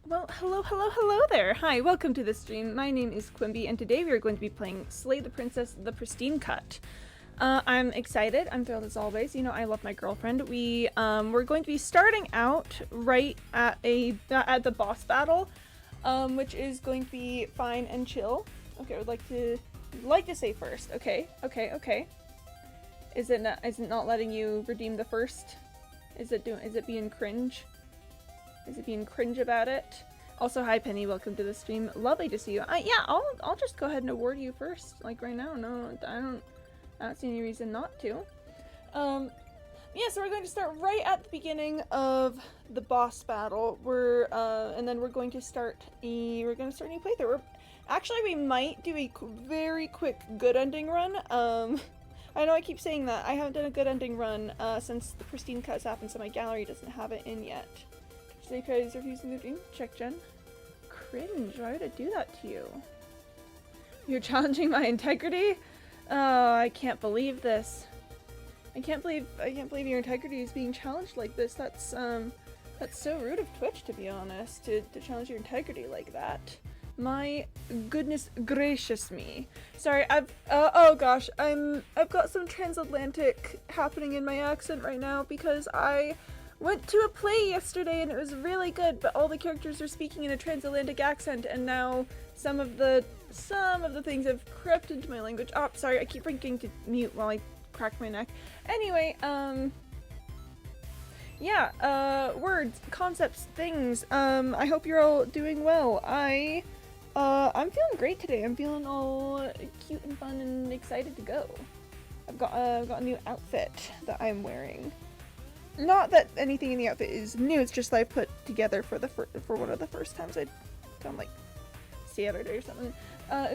Well, hello there. Hi, welcome to the stream. My name is Quimby, and today we are going to be playing Slay the Princess, the Pristine Cut. I'm excited. I'm thrilled as always. You know, I love my girlfriend. We're going to be starting out right at the boss battle, which is going to be fine and chill. Okay, I would like to say first. Okay. Is it not letting you redeem the first? Is it being cringe? Is it being cringe about it? Also, hi Penny, welcome to the stream. Lovely to see you. Yeah, I'll just go ahead and award you first, like right now. No, I don't see any reason not to. Yeah, so we're going to start right at the beginning of the boss battle. And then we're going to start a new playthrough. Actually, we might do a very quick good ending run. I know I keep saying that. I haven't done a good ending run since the Pristine Cuts happened, so my gallery doesn't have it in yet. APIs refusing the dream. Check Jen. Cringe. Why would I do that to you? You're challenging my integrity? Oh, I can't believe this. I can't believe your integrity is being challenged like this. That's so rude of Twitch, to be honest, to challenge your integrity like that. My goodness gracious me. Sorry, oh gosh, I've got some transatlantic happening in my accent right now because I went to a play yesterday and it was really good, but all the characters are speaking in a transatlantic accent, and now some of the things have crept into my language. Oh, sorry, I keep forgetting to mute while I crack my neck. Anyway, yeah, words, concepts, things. I hope you're all doing well. I'm feeling great today. I'm feeling all cute and fun and excited to go. I've got a new outfit that I'm wearing. Not that anything in the outfit is new, it's just that I put together for one of the first times I'd come, like, Saturday or something.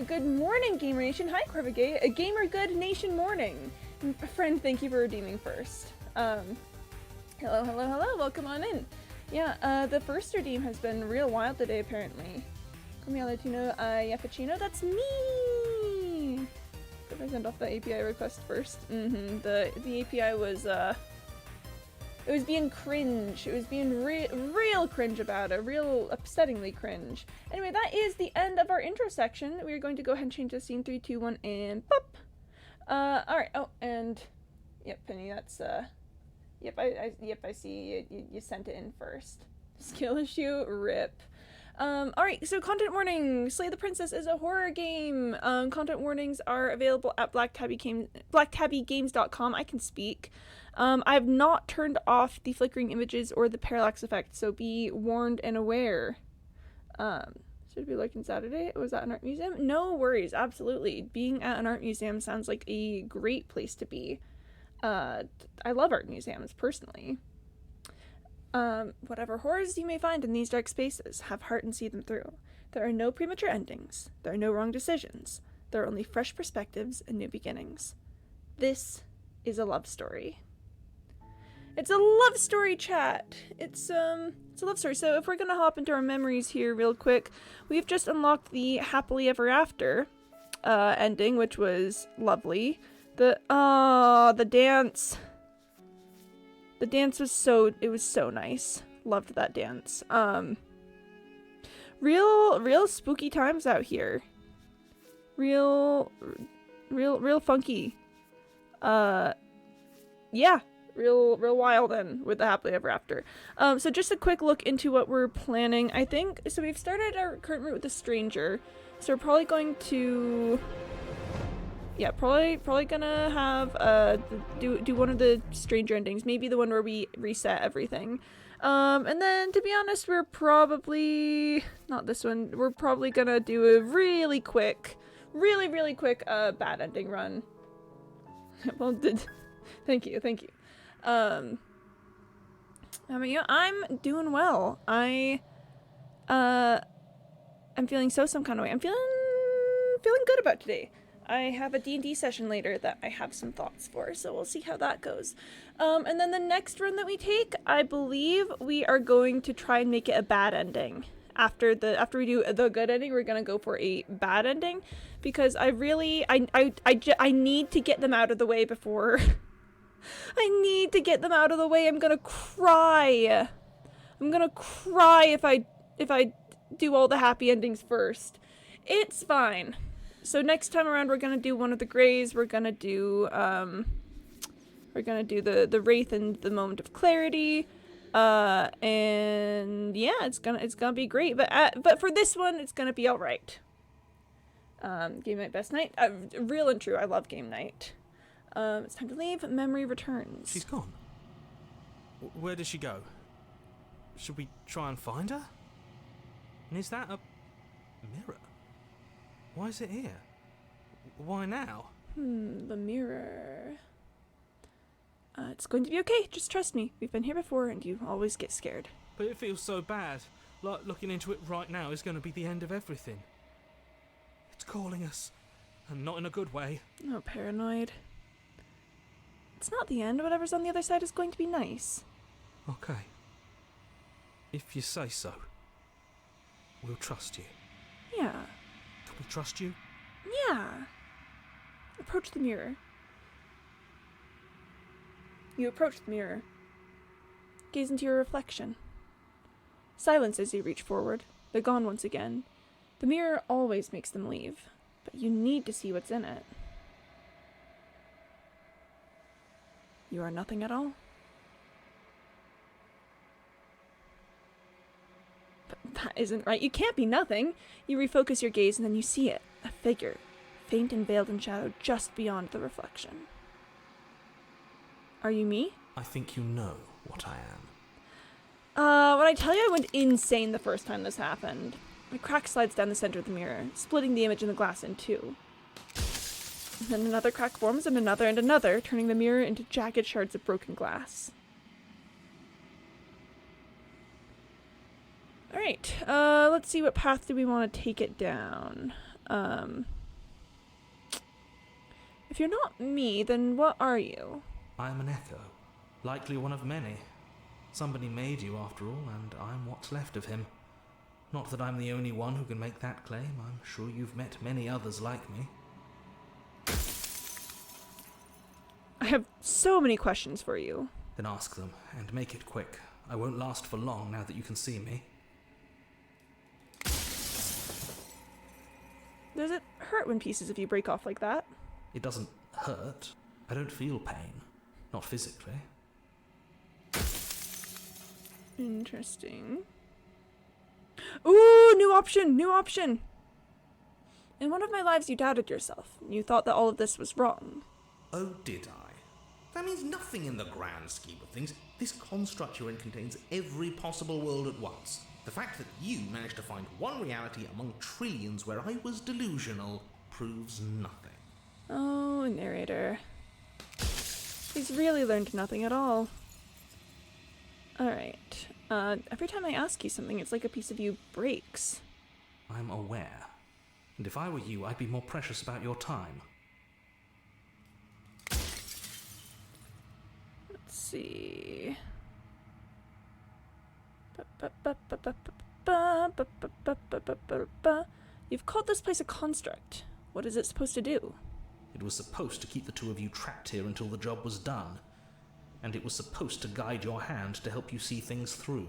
Good morning, Gamer Nation. Hi, Corvigay. A Gamer Good Nation morning. Friend, thank you for redeeming first. Hello. Welcome on in. Yeah, the first redeem has been real wild today, apparently. Camille Latino, Yappuccino, that's me! If I send off the API request first. The API was, it was being cringe. It was being real cringe about it. Real upsettingly cringe. Anyway, that is the end of our intro section. We're going to go ahead and change the scene. 3, 2, 1, and pop! Alright. Oh, and... Yep, Penny, that's, Yep, I see you sent it in first. Skill issue? Rip. Alright, so content warning. Slay the Princess is a horror game. Content warnings are available at blacktabbygames.com. I can speak. I've not turned off the flickering images or the parallax effect, so be warned and aware. Should we look in Saturday? Was that an art museum? No worries, absolutely. Being at an art museum sounds like a great place to be. I love art museums, personally. Whatever horrors you may find in these dark spaces, have heart and see them through. There are no premature endings. There are no wrong decisions. There are only fresh perspectives and new beginnings. This is a love story. It's a love story, chat. It's a love story. So if we're gonna hop into our memories here real quick, we've just unlocked the happily ever after ending, which was lovely. The dance. The dance was so nice. Loved that dance. Real spooky times out here. Real funky. Yeah. Real wild and with the happily ever after. So just a quick look into what we're planning. I think, so we've started our current route with a stranger. So we're probably going to, yeah, probably gonna have, do one of the stranger endings. Maybe the one where we reset everything. And then to be honest, we're probably, not this one, we're probably gonna do a really quick, bad ending run. Well, thank you. I mean, you know, I'm doing well. I'm feeling some kind of way. I'm feeling good about today. I have a D&D session later that I have some thoughts for, so we'll see how that goes. And then the next run that we take, I believe we are going to try and make it a bad ending. After we do the good ending, we're gonna go for a bad ending, because I need to get them out of the way before. I need to get them out of the way. I'm gonna cry if I do all the happy endings first. It's fine. So next time around, we're gonna do one of the Greys. We're gonna do the Wraith and the Moment of Clarity. And yeah, it's gonna be great. But for this one, it's gonna be all right. Game night, best night. Real and true. I love game night. It's time to leave. Memory returns. She's gone. Where did she go? Should we try and find her? And is that a mirror? Why is it here? Why now? The mirror. It's going to be okay. Just trust me. We've been here before, and you always get scared. But it feels so bad. Like looking into it right now is going to be the end of everything. It's calling us. And not in a good way. Oh, paranoid. It's not the end. Whatever's on the other side is going to be nice. Okay. If you say so. We'll trust you. Yeah. Can we trust you? Yeah. Approach the mirror. You approach the mirror. Gaze into your reflection. Silence as you reach forward. They're gone once again. The mirror always makes them leave, but you need to see what's in it. You are nothing at all. But that isn't right. You can't be nothing. You refocus your gaze and then you see it. A figure, faint and veiled in shadow just beyond the reflection. Are you me? I think you know what I am. When I tell you I went insane the first time this happened. A crack slides down the center of the mirror, splitting the image in the glass in two. And then another crack forms, and another, turning the mirror into jagged shards of broken glass. Alright, let's see, what path do we want to take it down? If you're not me, then what are you? I am an echo, likely one of many. Somebody made you after all, and I'm what's left of him. Not that I'm the only one who can make that claim. I'm sure you've met many others like me. I have so many questions for you. Then ask them, and make it quick. I won't last for long now that you can see me. Does it hurt when pieces of you break off like that? It doesn't hurt. I don't feel pain. Not physically. Interesting. Ooh, new option! In one of my lives you doubted yourself. You thought that all of this was wrong. Oh, did I? That means nothing in the grand scheme of things. This construct you're in contains every possible world at once. The fact that you managed to find one reality among trillions where I was delusional proves nothing. Oh, narrator. He's really learned nothing at all. Alright. Every time I ask you something, it's like a piece of you breaks. I'm aware. And if I were you, I'd be more precious about your time. Let's see. You've called this place a construct. What is it supposed to do? It was supposed to keep the two of you trapped here until the job was done. And it was supposed to guide your hand to help you see things through.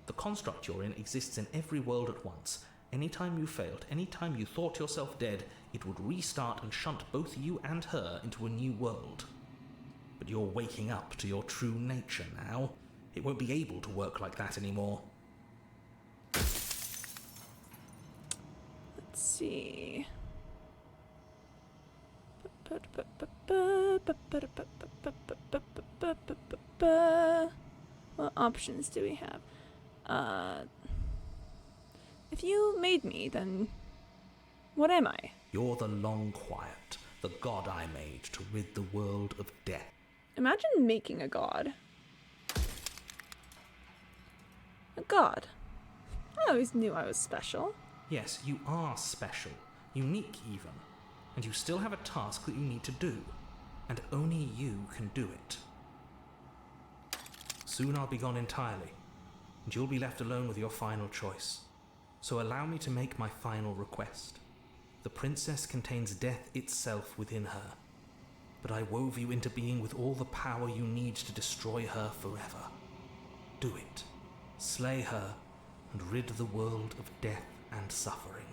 The construct you're in exists in every world at once. Anytime you failed, anytime you thought yourself dead, it would restart and shunt both you and her into a new world. But you're waking up to your true nature now. It won't be able to work like that anymore. Let's see. What options do we have? If you made me, then what am I? You're the Long Quiet, the god I made to rid the world of death. Imagine making a god. A god. I always knew I was special. Yes, you are special, unique even, and you still have a task that you need to do, and only you can do it. Soon I'll be gone entirely, and you'll be left alone with your final choice. So allow me to make my final request. The princess contains death itself within her, but I wove you into being with all the power you need to destroy her forever. Do it. Slay her, and rid the world of death and suffering.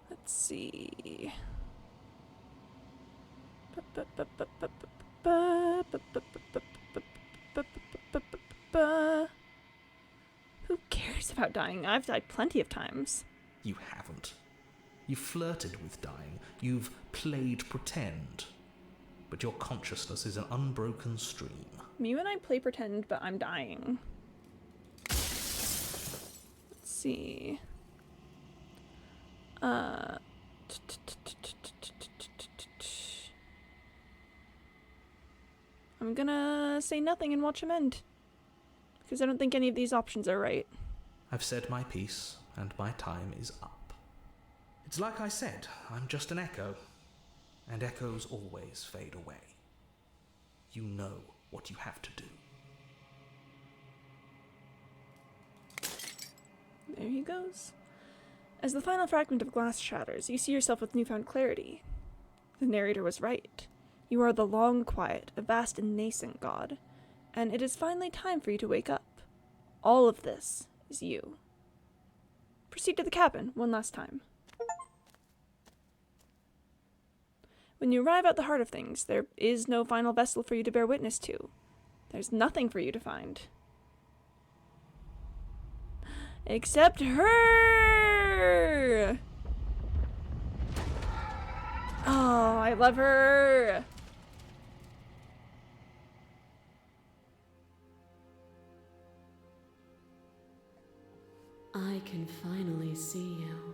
Let's see. Who cares about dying? I've died plenty of times. You haven't. You've flirted with dying. You've played pretend. But your consciousness is an unbroken stream. You and I play pretend, but I'm dying. Let's see. I'm gonna say nothing and watch him end. Because I don't think any of these options are right. I've said my piece, and my time is up. It's like I said, I'm just an echo. And echoes always fade away. You know what you have to do. There he goes. As the final fragment of glass shatters, you see yourself with newfound clarity. The narrator was right. You are the long quiet, a vast and nascent god, and it is finally time for you to wake up. All of this is you. Proceed to the cabin one last time. When you arrive at the heart of things, there is no final vessel for you to bear witness to. There's nothing for you to find. Except her! Oh, I love her! I can finally see you,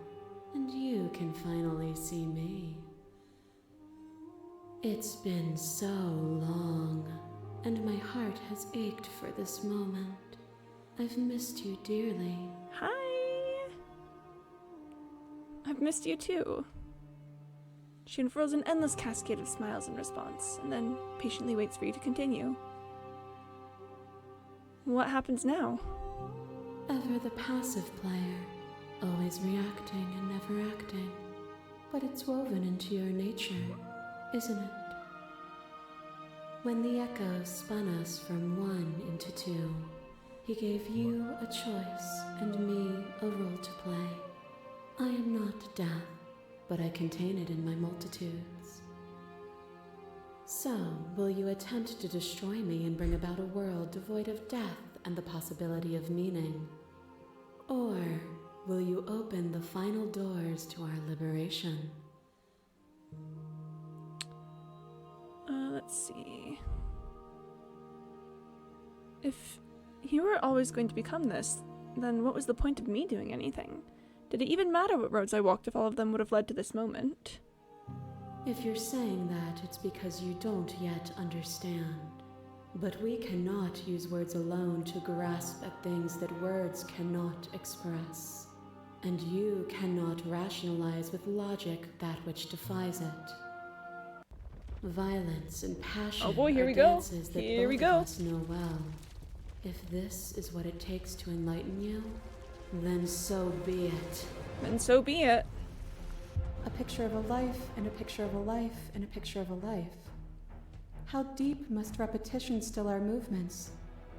and you can finally see me. It's been so long, and my heart has ached for this moment. I've missed you dearly. Hi! I've missed you too. She unfurls an endless cascade of smiles in response, and then patiently waits for you to continue. What happens now? Ever the passive player, always reacting and never acting. But it's woven into your nature, isn't it? When the echo spun us from one into two, he gave you a choice and me a role to play. I am not death, but I contain it in my multitudes. So, will you attempt to destroy me and bring about a world devoid of death and the possibility of meaning? Or will you open the final doors to our liberation? Let's see. If you were always going to become this, then what was the point of me doing anything? Did it even matter what roads I walked if all of them would have led to this moment? If you're saying that, it's because you don't yet understand. But we cannot use words alone to grasp at things that words cannot express. And you cannot rationalize with logic that which defies it. Violence and passion Oh boy, here are we go. dances that Here we both go. of us know well. If this is what it takes to enlighten you, then so be it. And so be it. A picture of a life, and a picture of a life, and a picture of a life. How deep must repetition still our movements,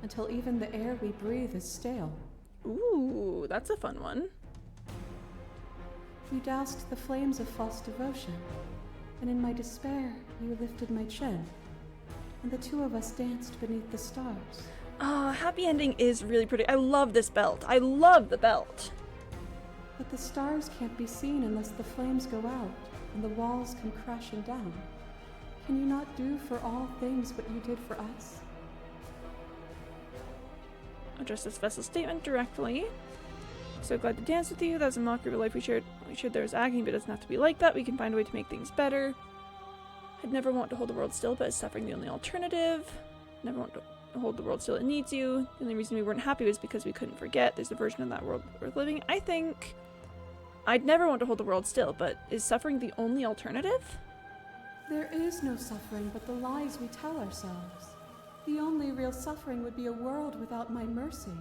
until even the air we breathe is stale? Ooh, that's a fun one. You doused the flames of false devotion, and in my despair, you lifted my chin, and the two of us danced beneath the stars. Ah, happy ending is really pretty. I love this belt. I love the belt. But the stars can't be seen unless the flames go out, and the walls come crashing down. Can you not do for all things what you did for us? Address this vessel statement directly. So glad to dance with you. That's a mockery of a life we shared. We shared there was agony, but it doesn't have to be like that. We can find a way to make things better. I'd never want to hold the world still, but is suffering the only alternative? Never want to hold the world still, it needs you. The only reason we weren't happy was because we couldn't forget. There's a version of that world worth living. I think I'd never want to hold the world still, but is suffering the only alternative? There is no suffering but the lies we tell ourselves. The only real suffering would be a world without my mercy.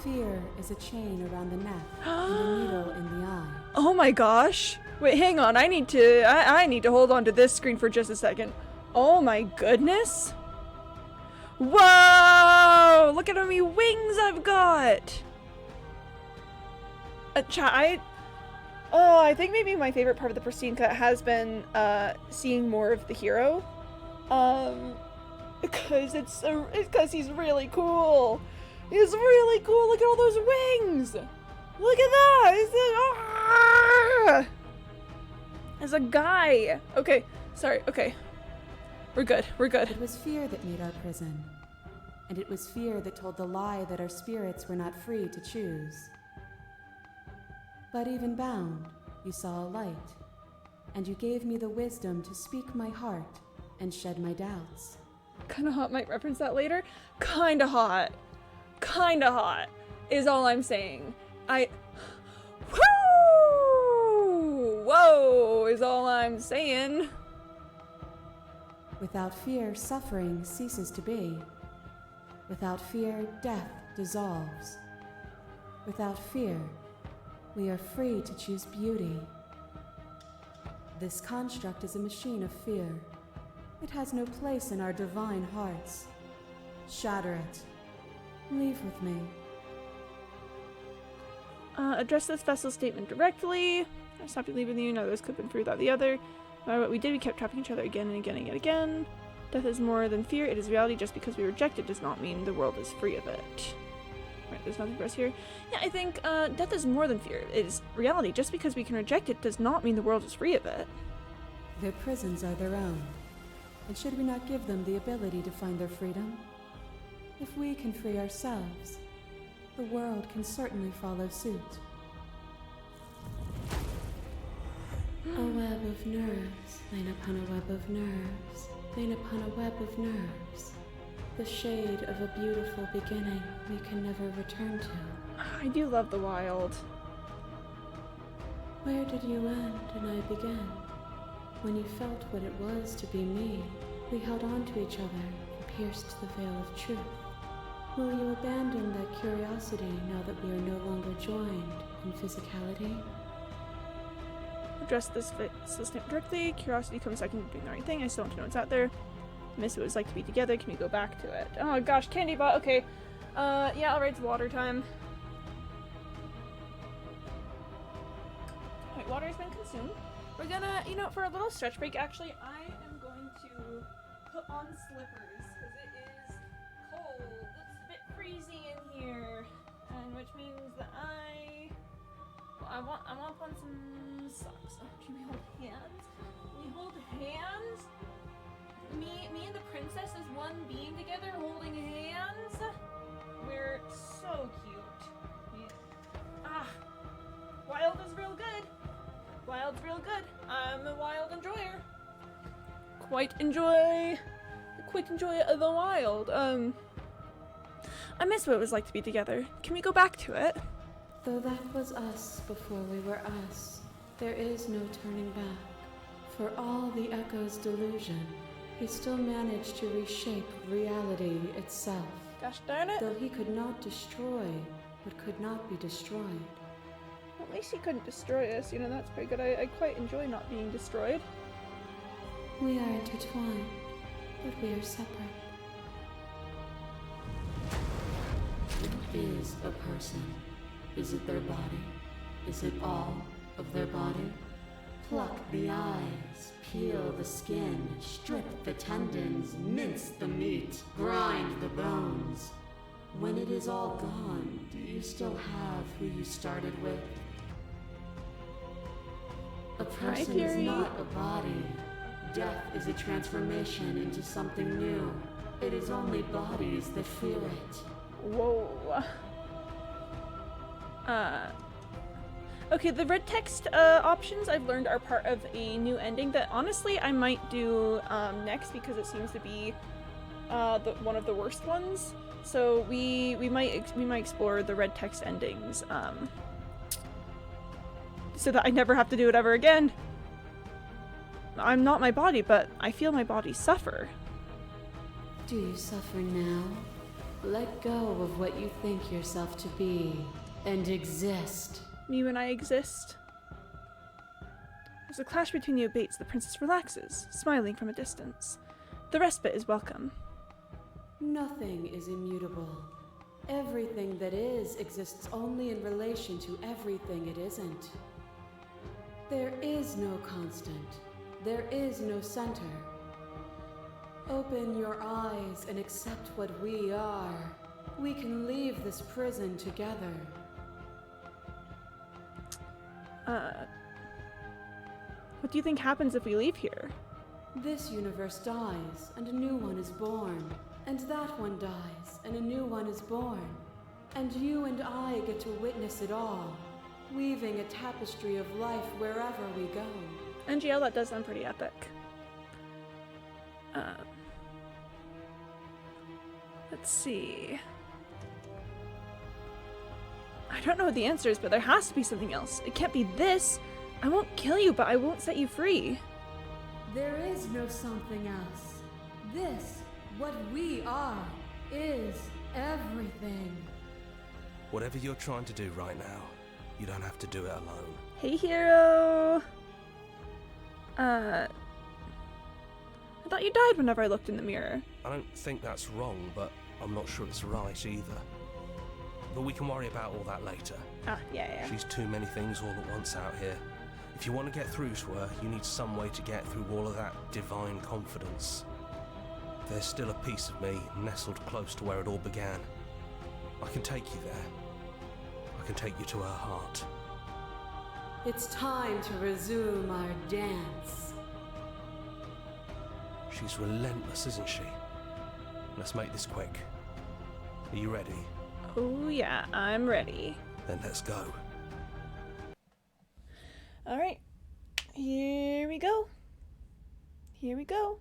Fear is a chain around the neck and a needle in the eye. Oh my gosh. Wait, hang on. I need to hold on to this screen for just a second. Oh my goodness. Whoa! Look at how many wings I've got! I think maybe my favorite part of the Pristine Cut has been seeing more of the hero. Because it's because he's really cool. He's really cool. Look at all those wings. Look at that. There's a guy. Okay, sorry. Okay, we're good. We're good. It was fear that made our prison, and it was fear that told the lie that our spirits were not free to choose. But even bound, you saw a light, and you gave me the wisdom to speak my heart and shed my doubts. Kinda hot might reference that later. Kinda hot is all I'm saying. Whoa is all I'm saying. Without fear, suffering ceases to be. Without fear, death dissolves. Without fear, we are free to choose beauty. This construct is a machine of fear. It has no place in our divine hearts. Shatter it. Leave with me. Address this vessel statement directly. I stopped believing you. None of this could have been free without the other. No matter what we did, we kept trapping each other again and again and again. Death is more than fear. It is reality. Just because we reject it does not mean the world is free of it. Right, there's nothing for us here. Yeah, I think death is more than fear. It is reality. Just because we can reject it does not mean the world is free of it. Their prisons are their own. And should we not give them the ability to find their freedom? If we can free ourselves, the world can certainly follow suit. A web of nerves, lain upon a web of nerves, lain upon a web of nerves. The shade of a beautiful beginning we can never return to. I do love the wild. Where did you end and I begin? When you felt what it was to be me, we held on to each other and pierced the veil of truth. Will you abandon that curiosity now that we are no longer joined in physicality? Address this statement directly. Curiosity comes second to doing the right thing. I still want to know what's out there. Miss what it was like to be together. Can we go back to it? Oh gosh, Candy Bot. Okay. Yeah, alright, it's water time. Alright, water has been consumed. We're gonna, for a little stretch break, actually, I am going to put on slippers, because it is cold. It's a bit freezy in here, and which means that I want to put on some socks. Can we hold hands? Can we hold hands? Me and the princess as one being together, holding hands. We're so cute. Wild is real good. Wild's real good. I'm a wild enjoyer. Quite enjoy the wild. I miss what it was like to be together. Can we go back to it? Though that was us before we were us, there is no turning back. For all the echo's delusion, he still managed to reshape reality itself. Gosh darn it. Though he could not destroy what could not be destroyed. At least he couldn't destroy us. That's pretty good. I quite enjoy not being destroyed. We are intertwined, but we are separate. What is a person? Is it their body? Is it all of their body? Pluck the eyes, peel the skin, strip the tendons, mince the meat, grind the bones. When it is all gone, do you still have who you started with? A person is not a body. Death is a transformation into something new. It is only bodies that feel it. Whoa. Okay, the red text options I've learned are part of a new ending that honestly I might do next because it seems to be one of the worst ones. So we might explore the red text endings so that I never have to do it ever again. I'm not my body, but I feel my body suffer. Do you suffer now? Let go of what you think yourself to be and exist. Me when I exist. There's a clash between the Abates. The princess relaxes, smiling from a distance. The respite is welcome. Nothing is immutable. Everything that is exists only in relation to everything it isn't. There is no constant. There is no center. Open your eyes and accept what we are. We can leave this prison together. What do you think happens if we leave here? This universe dies, and a new one is born. And that one dies, and a new one is born. And you and I get to witness it all, weaving a tapestry of life wherever we go. NGL, that does sound pretty epic. Let's see. I don't know what the answer is, but there has to be something else. It can't be this. I won't kill you, but I won't set you free. There is no something else. This, what we are, is everything. Whatever you're trying to do right now, you don't have to do it alone. Hey, hero. I thought you died whenever I looked in the mirror. I don't think that's wrong, but I'm not sure it's right either. But we can worry about all that later. Ah, yeah. She's too many things all at once out here. If you want to get through to her, you need some way to get through all of that divine confidence. There's still a piece of me nestled close to where it all began. I can take you there. I can take you to her heart. It's time to resume our dance. She's relentless, isn't she? Let's make this quick. Are you ready? Oh yeah, I'm ready. Then let's go. Alright. Here we go. Here we go.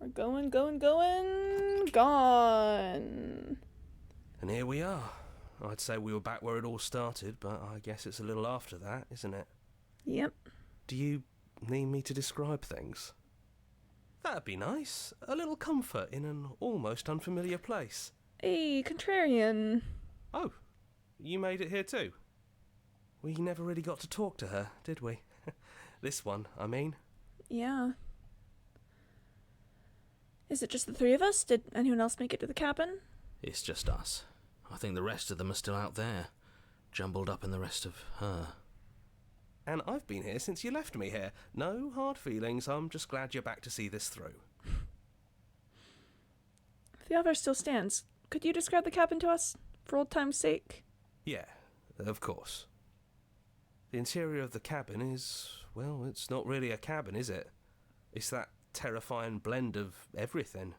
We're going, gone. And here we are. I'd say we were back where it all started, but I guess it's a little after that, isn't it? Yep. Do you need me to describe things? That'd be nice. A little comfort in an almost unfamiliar place. Hey, contrarian. Oh, you made it here too? We never really got to talk to her, did we? This one, I mean. Yeah. Is it just the three of us? Did anyone else make it to the cabin? It's just us. I think the rest of them are still out there, jumbled up in the rest of her. And I've been here since you left me here. No hard feelings, I'm just glad you're back to see this through. If the offer still stands, could you describe the cabin to us, for old time's sake? Yeah, of course. The interior of the cabin is, well, it's not really a cabin, is it? It's that terrifying blend of everything.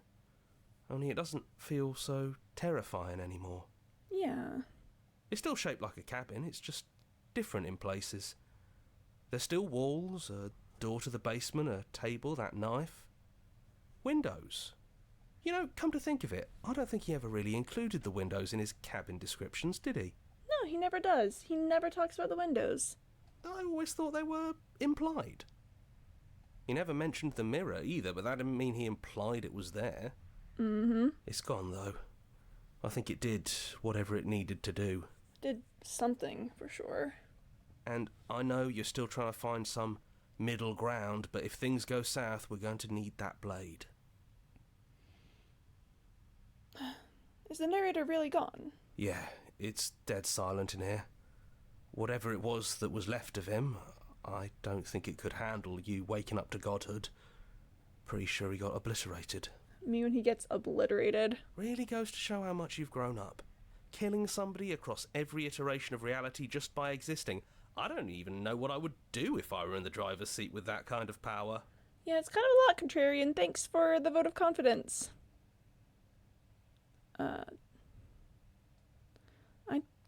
Only it doesn't feel so terrifying anymore. Yeah. It's still shaped like a cabin, it's just different in places. There's still walls, a door to the basement, a table, that knife. Windows. You know, come to think of it, I don't think he ever really included the windows in his cabin descriptions, did he? No, he never does. He never talks about the windows. I always thought they were implied. He never mentioned the mirror either, but that didn't mean he implied it was there. Mm-hmm. It's gone, though. I think it did whatever it needed to do. Did something, for sure. And I know you're still trying to find some middle ground, but if things go south, we're going to need that blade. Is the narrator really gone? Yeah, it's dead silent in here. Whatever it was that was left of him, I don't think it could handle you waking up to godhood. Pretty sure he got obliterated. Me when he gets obliterated. Really goes to show how much you've grown up. Killing somebody across every iteration of reality just by existing. I don't even know what I would do if I were in the driver's seat with that kind of power. Yeah, it's kind of a lot, contrarian. Thanks for the vote of confidence. I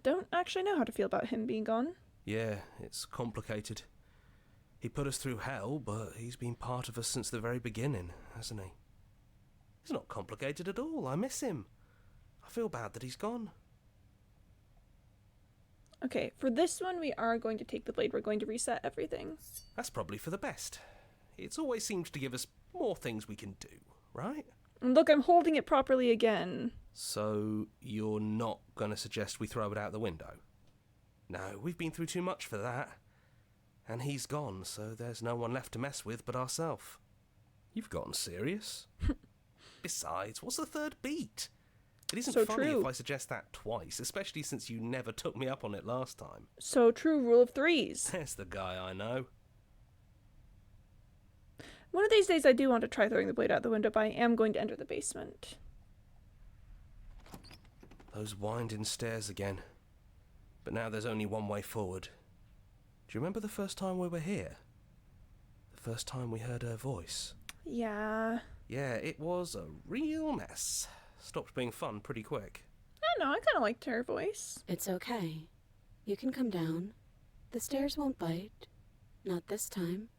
don't actually know how to feel about him being gone. Yeah, it's complicated. He put us through hell, but he's been part of us since the very beginning, hasn't he? It's not complicated at all. I miss him. I feel bad that he's gone. Okay, for this one, we are going to take the blade. We're going to reset everything. That's probably for the best. It's always seems to give us more things we can do, right? And look, I'm holding it properly again. So, you're not going to suggest we throw it out the window? No, we've been through too much for that. And he's gone, so there's no one left to mess with but ourselves. You've gotten serious. Besides, what's the third beat? It isn't So funny true. if I suggest that twice, especially since you never took me up on it last time. So true, rule of threes. There's the guy I know. One of these days I do want to try throwing the blade out the window, but I am going to enter the basement. Those winding stairs again. But now there's only one way forward. Do you remember the first time we were here? The first time we heard her voice? Yeah. Yeah, it was a real mess. Stopped being fun pretty quick. I don't know, I kind of liked her voice. It's okay. You can come down. The stairs won't bite. Not this time.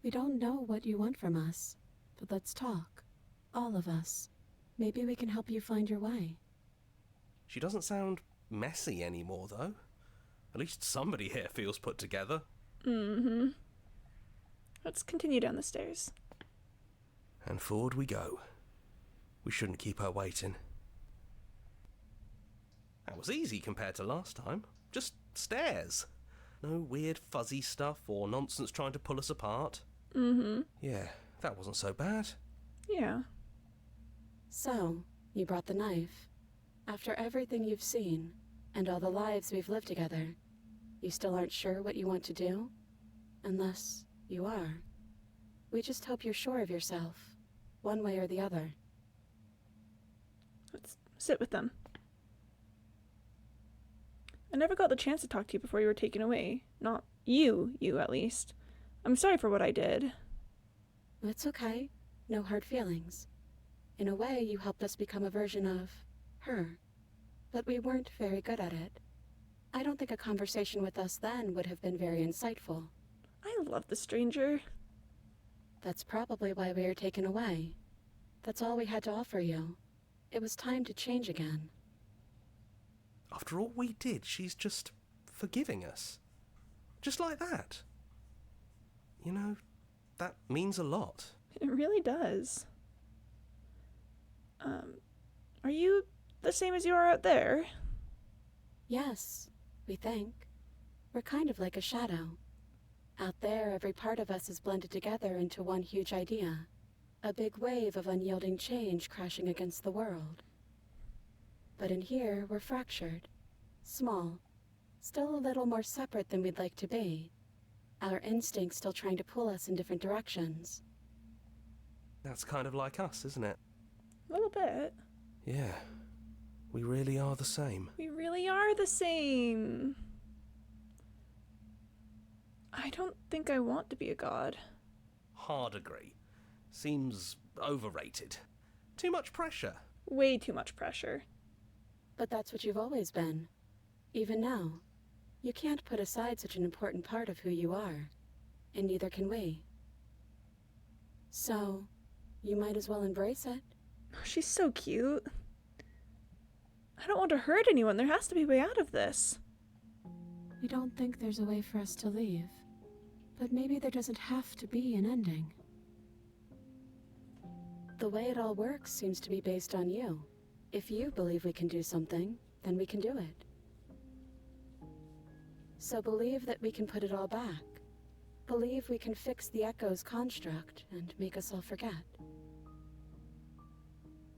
We don't know what you want from us, but let's talk. All of us. Maybe we can help you find your way. She doesn't sound messy anymore, though. At least somebody here feels put together. Mm-hmm. Let's continue down the stairs. And forward we go. We shouldn't keep her waiting. That was easy compared to last time. Just stairs. No weird fuzzy stuff or nonsense trying to pull us apart. Mm-hmm. Yeah, that wasn't so bad. Yeah. So, you brought the knife. After everything you've seen, and all the lives we've lived together, you still aren't sure what you want to do? Unless you are. We just hope you're sure of yourself, one way or the other. Let's sit with them. I never got the chance to talk to you before you were taken away. Not you at least. I'm sorry for what I did. It's okay. No hard feelings. In a way, you helped us become a version of her. But we weren't very good at it. I don't think a conversation with us then would have been very insightful. I love the stranger. That's probably why we were taken away. That's all we had to offer you. It was time to change again. After all we did, she's just forgiving us. Just like that. You know, that means a lot. It really does. Are you the same as you are out there? Yes, we think. We're kind of like a shadow. Out there, every part of us is blended together into one huge idea. A big wave of unyielding change crashing against the world. But in here, we're fractured. Small. Still a little more separate than we'd like to be. Our instincts still trying to pull us in different directions. That's kind of like us, isn't it? A little bit. Yeah. We really are the same. We really are the same. I don't think I want to be a god. Hard agree. Seems overrated. Too much pressure. Way too much pressure. But that's what you've always been. Even now. You can't put aside such an important part of who you are. And neither can we. So, you might as well embrace it. She's so cute. I don't want to hurt anyone. There has to be a way out of this. We don't think there's a way for us to leave. But maybe there doesn't have to be an ending. The way it all works seems to be based on you. If you believe we can do something, then we can do it. So believe that we can put it all back. Believe we can fix the Echo's construct and make us all forget.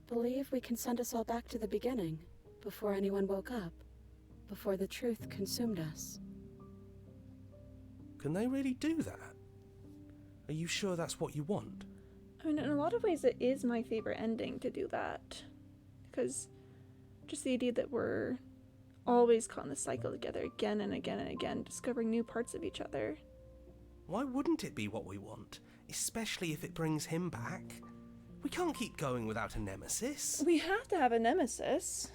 Believe we can send us all back to the beginning, before anyone woke up, before the truth consumed us. Can they really do that? Are you sure that's what you want? I mean, in a lot of ways, it is my favorite ending to do that. Because just the idea that we're always caught in the cycle together again and again and again, discovering new parts of each other. Why wouldn't it be what we want? Especially if it brings him back. We can't keep going without a nemesis. We have to have a nemesis.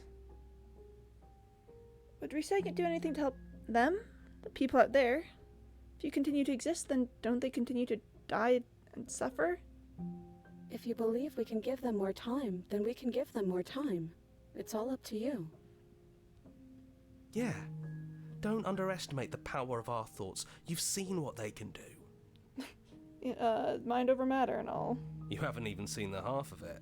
But Reset can't do anything to help them, the people out there. If you continue to exist, then don't they continue to die and suffer? If you believe we can give them more time, then we can give them more time. It's all up to you. Yeah. Don't underestimate the power of our thoughts. You've seen what they can do. Mind over matter and all. You haven't even seen the half of it.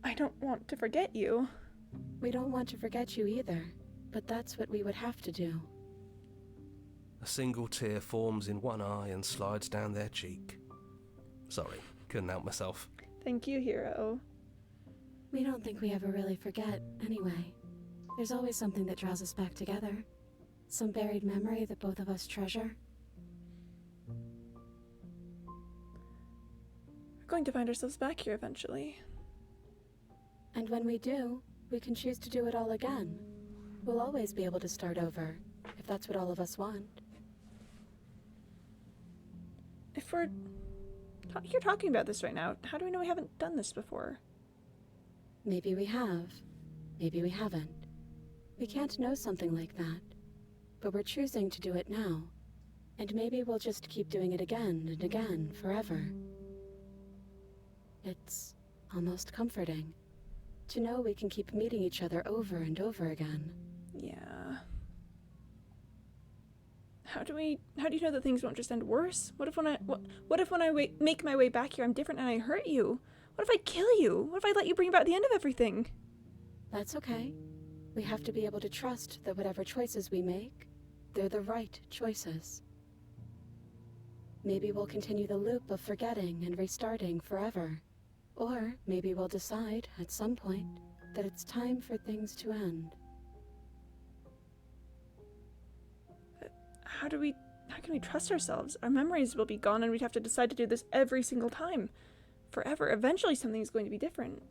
I don't want to forget you. We don't want to forget you either, but that's what we would have to do. A single tear forms in one eye and slides down their cheek. Sorry, couldn't help myself. Thank you, hero. We don't think we ever really forget, anyway. There's always something that draws us back together. Some buried memory that both of us treasure. We're going to find ourselves back here eventually. And when we do, we can choose to do it all again. We'll always be able to start over, if that's what all of us want. If we're you're talking about this right now, how do we know we haven't done this before? Maybe we have. Maybe we haven't. We can't know something like that. But we're choosing to do it now. And maybe we'll just keep doing it again and again, forever. It's almost comforting to know we can keep meeting each other over and over again. Yeah. How do you know that things won't just end worse? What if when I make my way back here I'm different and I hurt you? What if I kill you? What if I let you bring about the end of everything? That's okay. We have to be able to trust that whatever choices we make, they're the right choices. Maybe we'll continue the loop of forgetting and restarting forever. Or maybe we'll decide, at some point, that it's time for things to end. How can we trust ourselves? Our memories will be gone and we'd have to decide to do this every single time. Forever. Eventually something's going to be different.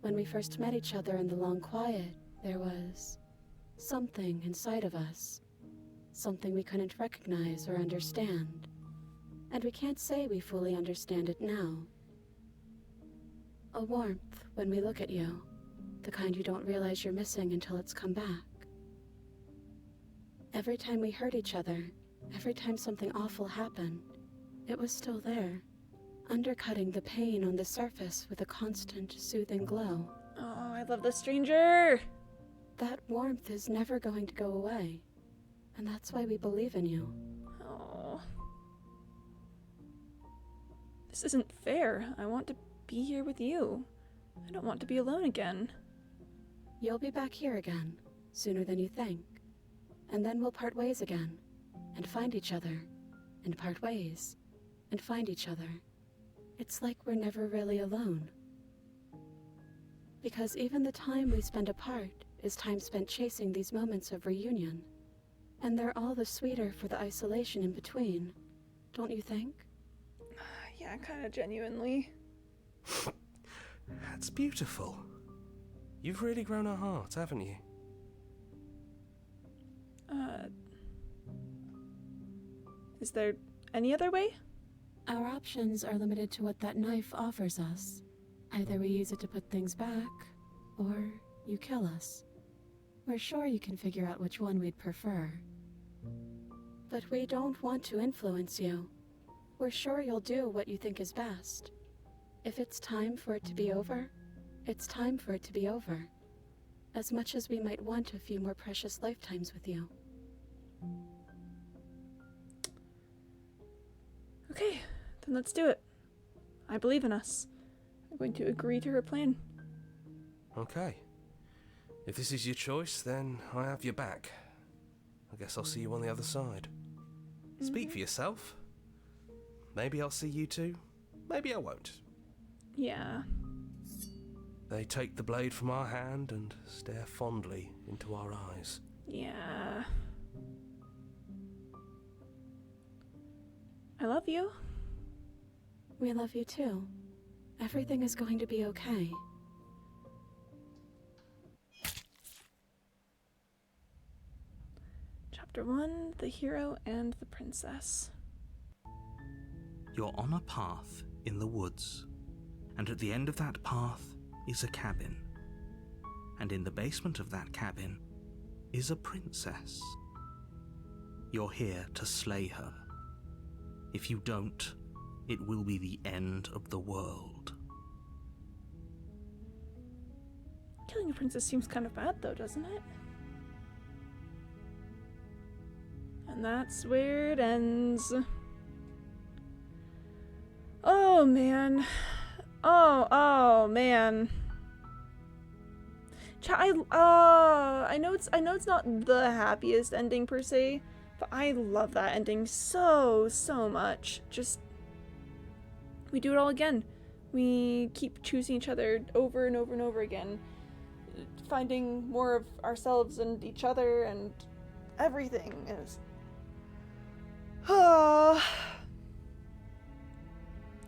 When we first met each other in the long quiet, there was something inside of us. Something we couldn't recognize or understand. And we can't say we fully understand it now. A warmth when we look at you. The kind you don't realize you're missing until it's come back. Every time we hurt each other, every time something awful happened, it was still there, undercutting the pain on the surface with a constant, soothing glow. Oh, I love the stranger! That warmth is never going to go away, and that's why we believe in you. Oh. This isn't fair. I want to be here with you. I don't want to be alone again. You'll be back here again, sooner than you think. And then we'll part ways again, and find each other, and part ways, and find each other. It's like we're never really alone. Because even the time we spend apart is time spent chasing these moments of reunion. And they're all the sweeter for the isolation in between, don't you think? Yeah, kind of genuinely. That's beautiful. You've really grown our hearts, haven't you? Is there any other way? Our options are limited to what that knife offers us. Either we use it to put things back, or you kill us. We're sure you can figure out which one we'd prefer. But we don't want to influence you. We're sure you'll do what you think is best. If it's time for it to be over, it's time for it to be over. As much as we might want a few more precious lifetimes with you. Okay, then let's do it. I believe in us. I'm going to agree to her plan. Okay. If this is your choice, then I have your back. I guess I'll see you on the other side. Speak for yourself. Maybe I'll see you too. Maybe I won't. Yeah. They take the blade from our hand and stare fondly into our eyes. Yeah. I love you. We love you too. Everything is going to be okay. Chapter 1, The Hero and the Princess. You're on a path in the woods, and at the end of that path is a cabin. And in the basement of that cabin is a princess. You're here to slay her. If you don't, it will be the end of the world. Killing a princess seems kind of bad though, doesn't it? And that's where it ends. Oh man. Oh man. I know it's not the happiest ending per se, But I love that ending so, so much. Just, we do it all again. We keep choosing each other over and over and over again. Finding more of ourselves and each other and everything is... I'm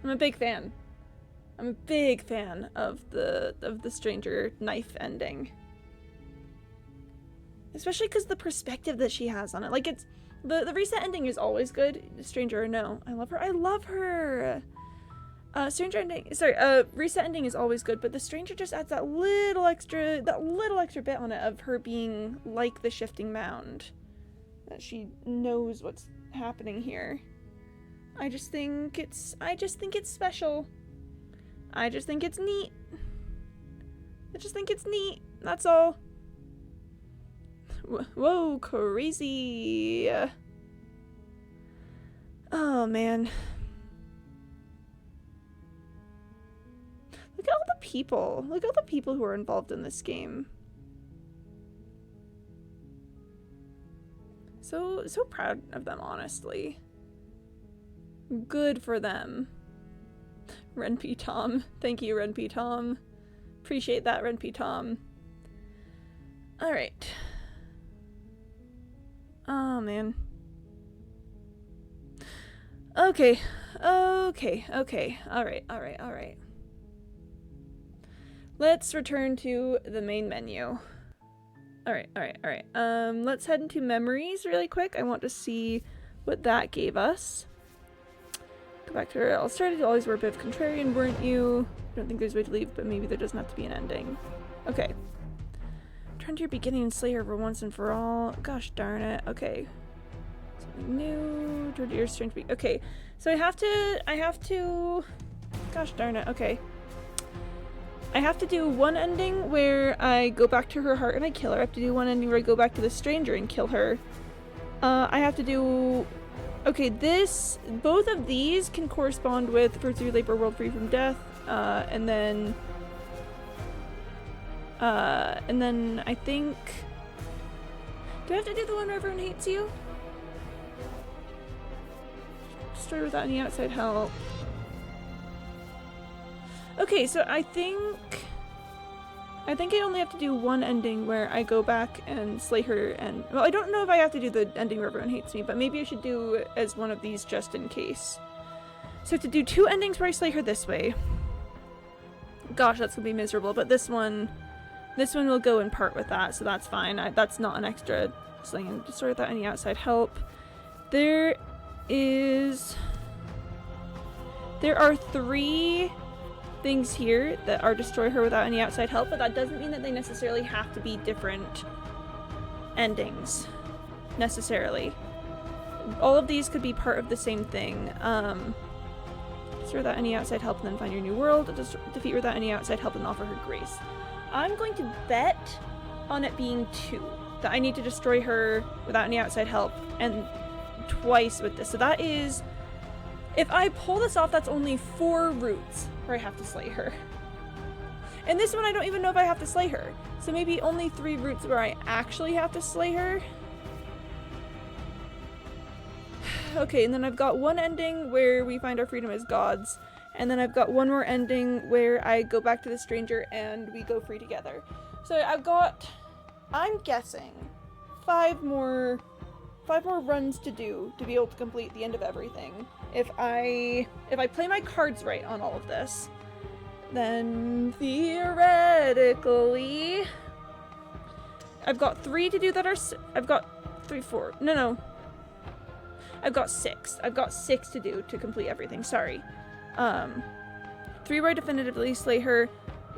a big fan. I'm a big fan of the stranger knife ending. Especially because the perspective that she has on it. Like, it's... The reset ending is always good. Stranger or no. I love her. I love her! Reset ending is always good, but the stranger just adds that little extra bit on it of her being like the shifting mound. That she knows what's happening here. I just think it's special. I just think it's neat. That's all. Whoa, crazy. Oh, man. Look at all the people. Look at all the people who are involved in this game. So proud of them, honestly. Good for them. Renpy Tom. Thank you, Renpy Tom. Appreciate that, Renpy Tom. Alright. Oh, man. Okay. Alright. Let's return to the main menu. Alright. Let's head into memories really quick. I want to see what that gave us. Go back to her. I'll start to always were a bit of contrarian, weren't you? I don't think there's a way to leave, but maybe there doesn't have to be an ending. Okay. Return to your beginning and slay her for once and for all. Gosh darn it. Okay. Something new. Return to your strange be- Okay. So I have to... Gosh darn it. Okay. I have to do one ending where I go back to her heart and I kill her. I have to do one ending where I go back to the stranger and kill her. I have to do... Okay, both of these can correspond with Fruits of Your Labor, World Free from Death, and then I think... Do I have to do the one where everyone hates you? Destroy without any outside help. Okay, so I think I only have to do one ending where I go back and slay her and... Well, I don't know if I have to do the ending where everyone hates me, but maybe I should do it as one of these just in case. So I have to do 2 endings where I slay her this way. Gosh, that's gonna be miserable, but this one will go in part with that, so that's fine. That's not an extra slaying and destroy without any outside help. There are 3 things here that are destroy her without any outside help, but that doesn't mean that they necessarily have to be different endings. Necessarily. All of these could be part of the same thing. Destroy without any outside help and then find your new world. Defeat without any outside help and offer her grace. I'm going to bet on it being 2. That I need to destroy her without any outside help and twice with this. So that is... If I pull this off, that's only 4 routes where I have to slay her. And this one, I don't even know if I have to slay her. So maybe only 3 routes where I actually have to slay her. Okay, and then I've got one ending where we find our freedom as gods. And then I've got one more ending where I go back to the stranger and we go free together. So I've got, I'm guessing, 5 more runs to do to be able to complete the end of everything. If I play my cards right on all of this, then theoretically I've got 3 to do that are I've got 4. No. I've got 6. I've got 6 to do to complete everything. Sorry. 3 where I definitively slay her,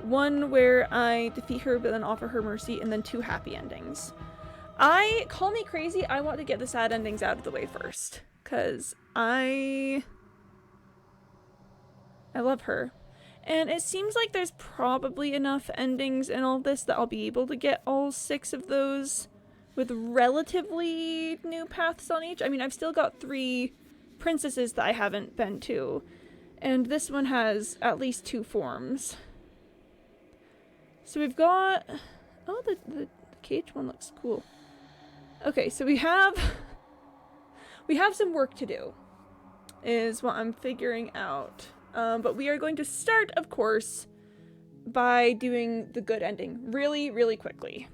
1 where I defeat her but then offer her mercy, and then 2 happy endings. Call me crazy, I want to get the sad endings out of the way first. Because I love her. And it seems like there's probably enough endings in all this that I'll be able to get all 6 of those with relatively new paths on each. I mean, I've still got 3 princesses that I haven't been to. And this one has at least 2 forms. So we've got... Oh, the cage one looks cool. Okay, so we have We have some work to do, is what I'm figuring out. But we are going to start, of course, by doing the good ending really, really quickly.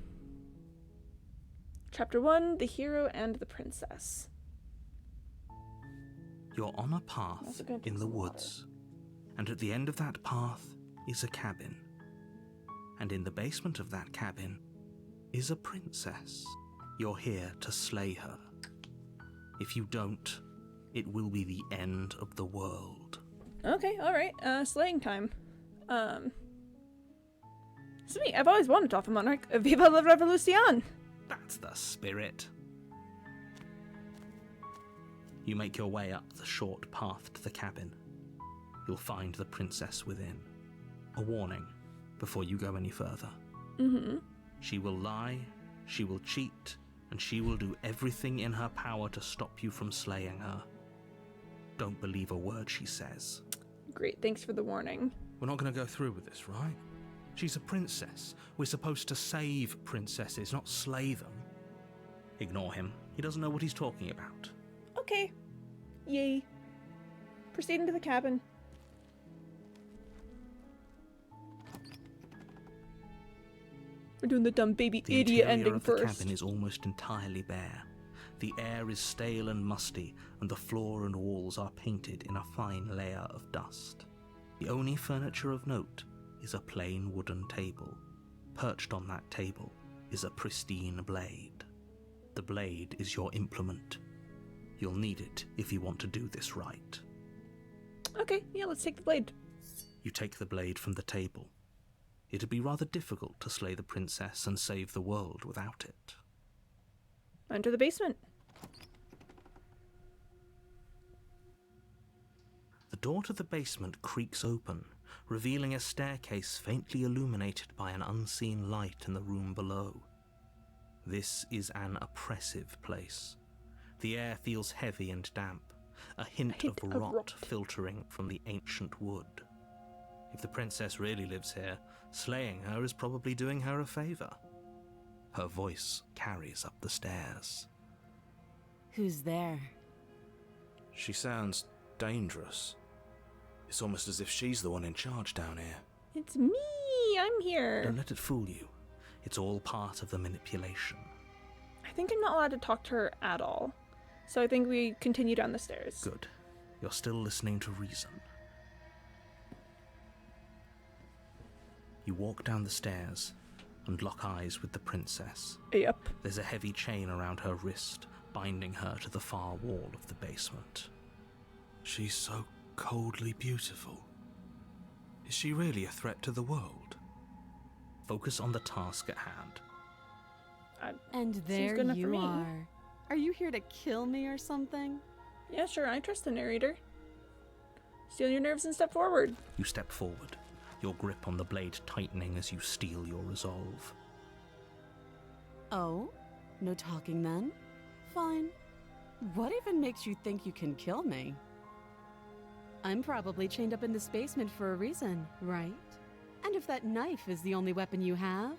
Chapter 1, The Hero and the Princess. You're on a I'm path also gonna in drink the some water. woods, and at the end of that path is a cabin. And in the basement of that cabin is a princess. You're here to slay her. If you don't, it will be the end of the world. Okay, alright. Slaying time. It's me. I've always wanted off a monarch. Viva la revolucion! That's the spirit. You make your way up the short path to the cabin. You'll find the princess within. A warning before you go any further. Mm-hmm. She will lie, she will cheat, and she will do everything in her power to stop you from slaying her. Don't believe a word she says. Great, thanks for the warning. We're not going to go through with this, right? She's a princess. We're supposed to save princesses, not slay them. Ignore him. He doesn't know what he's talking about. Okay. Yay. Proceed into the cabin. We're doing the dumb baby The idiot interior ending of the first. cabin is almost entirely bare. The air is stale and musty, and the floor and walls are painted in a fine layer of dust. The only furniture of note is a plain wooden table. Perched on that table is a pristine blade. The blade is your implement. You'll need it if you want to do this right. Okay, yeah, let's take the blade. You take the blade from the table. It'd be rather difficult to slay the princess and save the world without it. Enter the basement. The door to the basement creaks open, revealing a staircase faintly illuminated by an unseen light in the room below. This is an oppressive place. The air feels heavy and damp, a hint of rot filtering from the ancient wood. If the princess really lives here, slaying her is probably doing her a favor. Her voice carries up the stairs. Who's there? She sounds dangerous. It's almost as if she's the one in charge down here. It's me! I'm here! Don't let it fool you. It's all part of the manipulation. I think I'm not allowed to talk to her at all. So I think we continue down the stairs. Good. You're still listening to reason. You walk down the stairs and lock eyes with the princess. Yep. There's a heavy chain around her wrist, binding her to the far wall of the basement. She's so coldly beautiful. Is she really a threat to the world? Focus on the task at hand. And there good enough for you me. are. Are you here to kill me or something? Yeah, sure, I trust the narrator. Steel your nerves and step forward. You step forward, your grip on the blade tightening as you steel your resolve. Oh? No talking then? Fine. What even makes you think you can kill me? I'm probably chained up in this basement for a reason, right? And if that knife is the only weapon you have,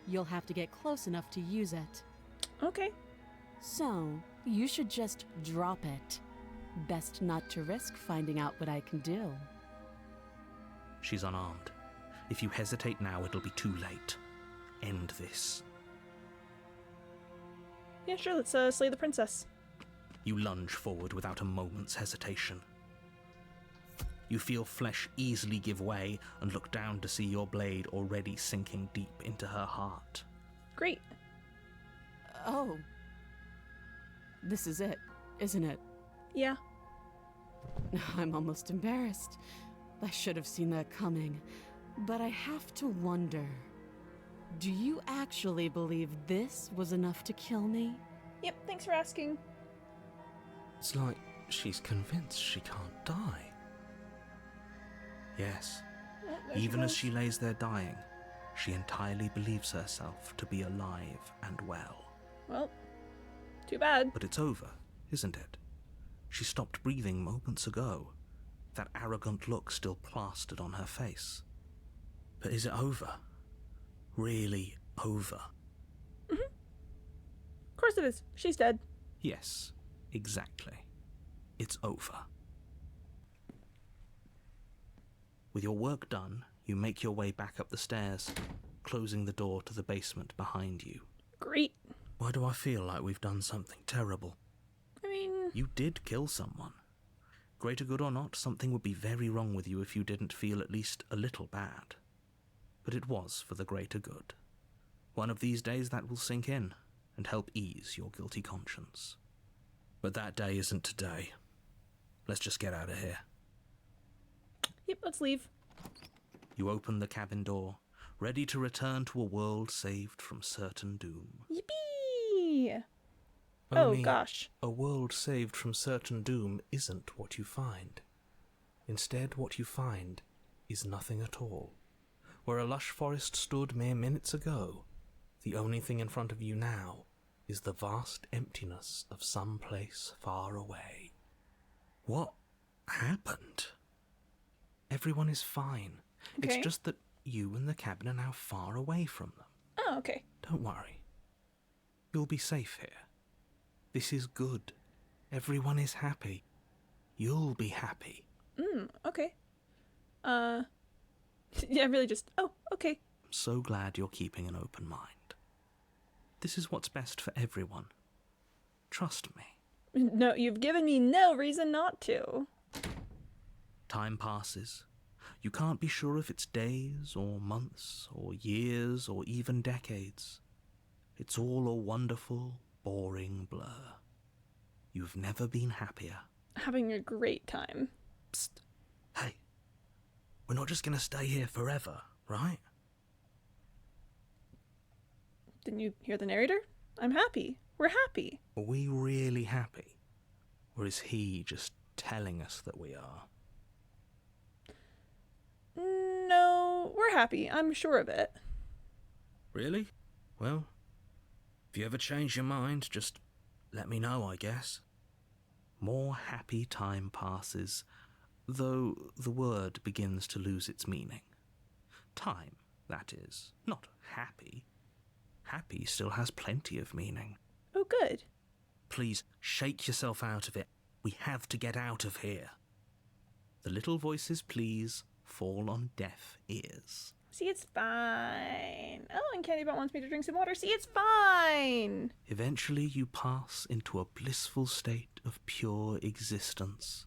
you'll have to get close enough to use it. Okay. So, you should just drop it. Best not to risk finding out what I can do. She's unarmed. If you hesitate now, it'll be too late. End this. Yeah, sure, let's slay the princess. You lunge forward without a moment's hesitation. You feel flesh easily give way and look down to see your blade already sinking deep into her heart. Great. Oh. This is it, isn't it? Yeah. I'm almost embarrassed. I should have seen that coming. But I have to wonder, do you actually believe this was enough to kill me? Yep, thanks for asking. It's like she's convinced she can't die. Yes, Oh, there even as goes. she lays there dying, she entirely believes herself to be alive and well. Well, too bad. But it's over, isn't it? She stopped breathing moments ago, that arrogant look still plastered on her face. But is it over? Really over? Of course it is. She's dead. Yes, Exactly. It's over. With your work done, you make your way back up the stairs, closing the door to the basement behind you. Great. Why do I feel like we've done something terrible? I mean, You did kill someone. Greater good or not, something would be very wrong with you if you didn't feel at least a little bad. But it was for the greater good. One of these days that will sink in and help ease your guilty conscience. But that day isn't today. Let's just get out of here. yep, let's leave. You open the cabin door, ready to return to a world saved from certain doom. Yippee! Only Oh, gosh. a world saved from certain doom isn't what you find. Instead, what you find is nothing at all. Where a lush forest stood mere minutes ago, the only thing in front of you now is the vast emptiness of some place far away. What happened? Everyone is fine. Okay. It's just that you and the cabin are now far away from them. Oh, okay. Don't worry. You'll be safe here. This is good. Everyone is happy. You'll be happy. Okay. Yeah, really just, oh, okay. I'm so glad you're keeping an open mind. This is what's best for everyone. Trust me. No, you've given me no reason not to. Time passes. You can't be sure if it's days or months or years or even decades. It's all a wonderful, boring blur. You've never been happier. Having a great time. Psst. Hey. We're not just going to stay here forever, right? Didn't you hear the narrator? I'm happy. We're happy. Are we really happy? Or is he just telling us that we are? No, we're happy. I'm sure of it. Really? Well, if you ever change your mind, just let me know, I guess. More happy time passes, though the word begins to lose its meaning. Time, that is, not happy. Happy still has plenty of meaning. Oh, good. Please, shake yourself out of it. We have to get out of here. The little voices, please, fall on deaf ears. See, it's fine. Oh, and Candybot wants me to drink some water. See, it's fine. Eventually you pass into a blissful state of pure existence.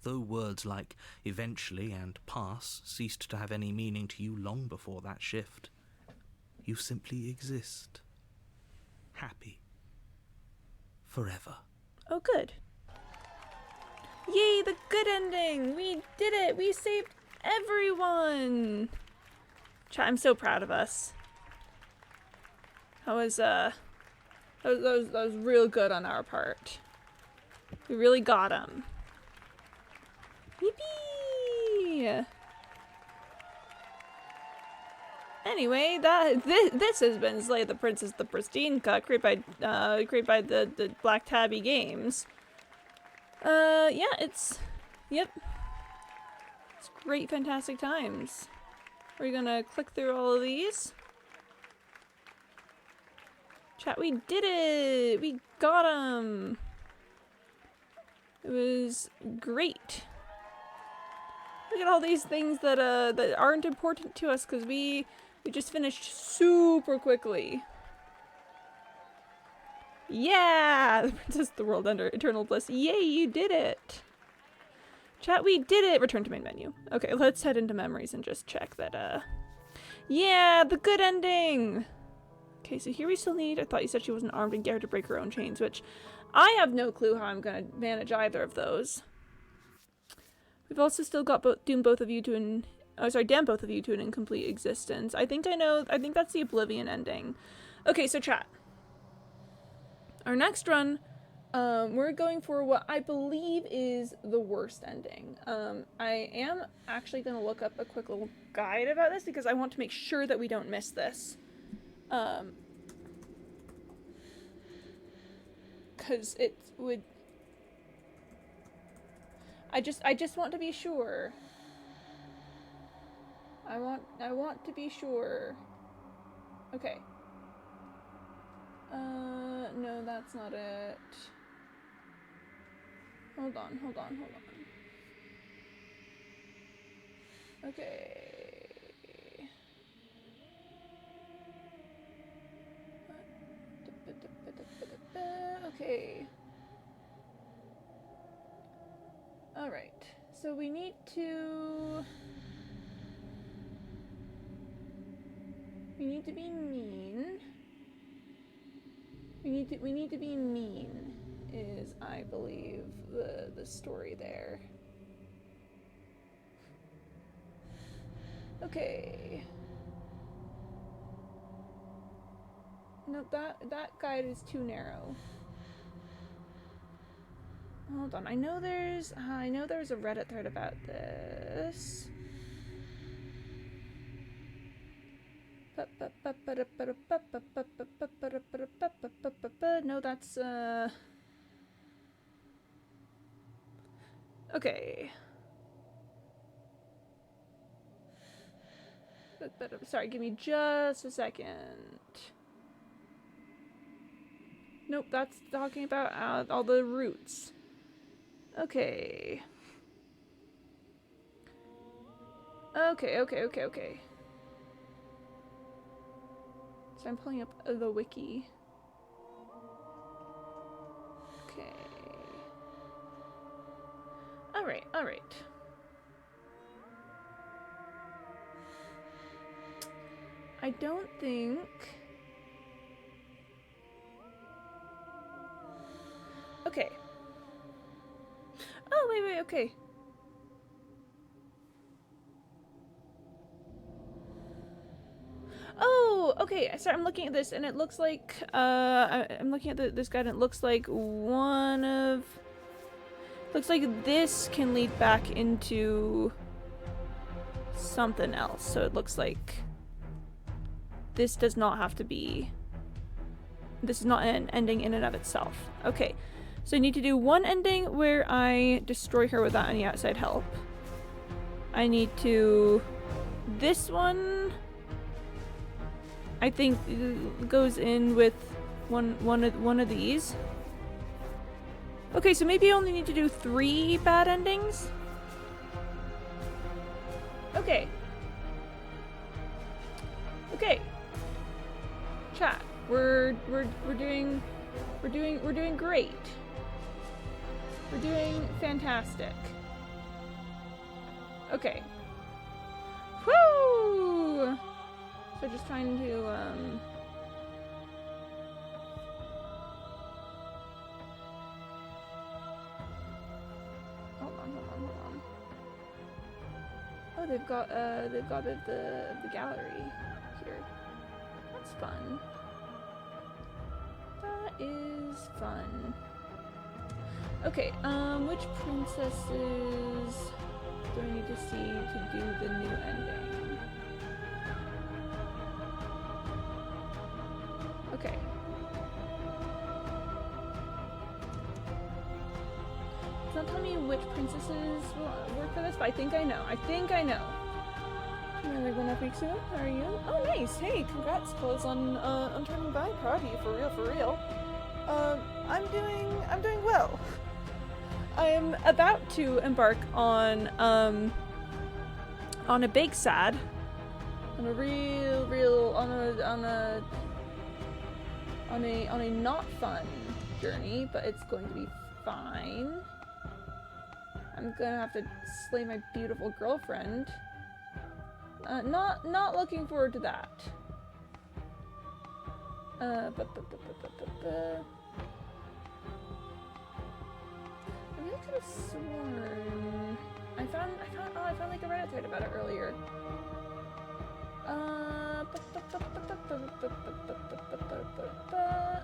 Though words like eventually and pass ceased to have any meaning to you long before that shift, you simply exist. Happy. Forever. Oh, good. Yay, the good ending! We did it! We saved everyone! I'm so proud of us. That was real good on our part. We really got him. Yippee! Anyway, this has been Slay the Princess the Pristine Cut, created by the Black Tabby Games. Yeah, yep. It's great, fantastic times. We're gonna click through all of these. Chat, we did it! We got him! It was great. Look at all these things that aren't important to us because we just finished super quickly. Yeah! The Princess of the World under Eternal Bliss. Yay, you did it! Chat, we did it! Return to main menu. Okay, let's head into memories and just check that, yeah, the good ending! Okay, so here we still need, I thought you said she wasn't armed and get her to break her own chains, which I have no clue how I'm gonna manage either of those. We've also still got damn both of you to an incomplete existence. I think that's the Oblivion ending. Okay, so chat. Our next run, we're going for what I believe is the worst ending. I am actually going to look up a quick little guide about this because I want to make sure that we don't miss this. Because it would... I just want to be sure. I want to be sure. Okay. No, that's not it. Hold on. Okay. Okay. Alright. So we need to... We need to be mean. We need to be mean is, I believe, the story there. Okay. No, that guide is too narrow. Hold on. I know there's a Reddit thread about this. No, that's okay. Sorry, give me just a second. Nope, that's talking about all the roots. Okay. Okay. So I'm pulling up the wiki. Okay. Alright. I don't think... Okay. Oh, wait, okay. Oh, okay. Sorry, I'm looking at this, and it looks like I'm looking at this guide, and it looks like looks like this can lead back into something else. So it looks like this does not have to be. This is not an ending in and of itself. Okay, so I need to do one ending where I destroy her without any outside help. I need to. This one, I think, goes in with one of these. Okay, so maybe I only need to do 3 bad endings. Okay. Chat. We're doing great. We're doing fantastic. Okay. Woo! So just trying to hold on. Oh, they've got the gallery here. That's fun. That is fun. Okay, which princesses do I need to see to do the new ending? Okay. It's not telling me which princesses will work for this, but I think I know. Another 1.5 weeks soon. How are you? Oh, nice. Hey, congrats, Close, on turning by. Proud of you, for real. I'm doing well. I am about to embark on a big sad, on a not fun journey, but it's going to be fine. I'm gonna have to slay my beautiful girlfriend. Not looking forward to that. I really could have sworn I found like a Reddit thread about it earlier.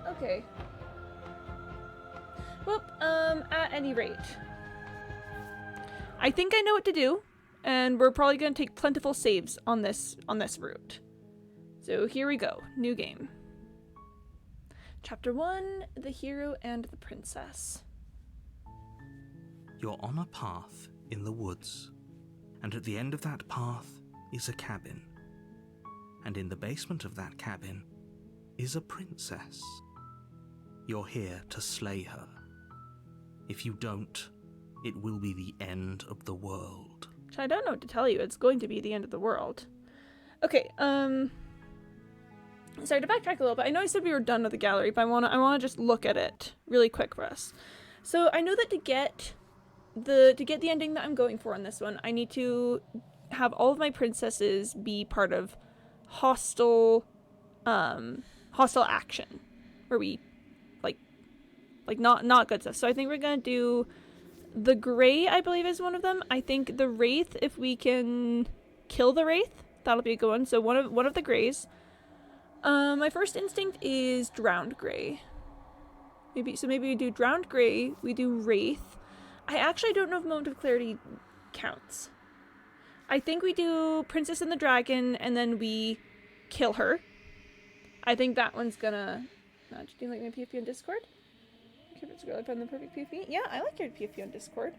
Okay. Well, at any rate, I think I know what to do, and we're probably going to take plentiful saves on this route. So here we go. New game. Chapter 1, The Hero and the Princess. You're on a path in the woods, and at the end of that path is a cabin. And in the basement of that cabin is a princess. You're here to slay her. If you don't, It will be the end of the world. Which I don't know what to tell you. It's going to be the end of the world. Okay, sorry to backtrack a little bit. I know I said we were done with the gallery, but I wanna just look at it really quick for us. So I know that to get the ending that I'm going for on this one, I need to have all of my princesses be part of hostile action, where we like not good stuff. So I think we're gonna do the Grey, I believe, is one of them. I think the Wraith, if we can kill the Wraith, that'll be a good one. So one of the Greys. My first instinct is Drowned Grey. Maybe we do Drowned Grey, we do Wraith. I actually don't know if Moment of Clarity counts. I think we do Princess and the Dragon, and then we kill her. I think that one's gonna... do you like my PFP on Discord? Okay, it's really fun, the perfect PFP. Yeah, I like your PFP on Discord.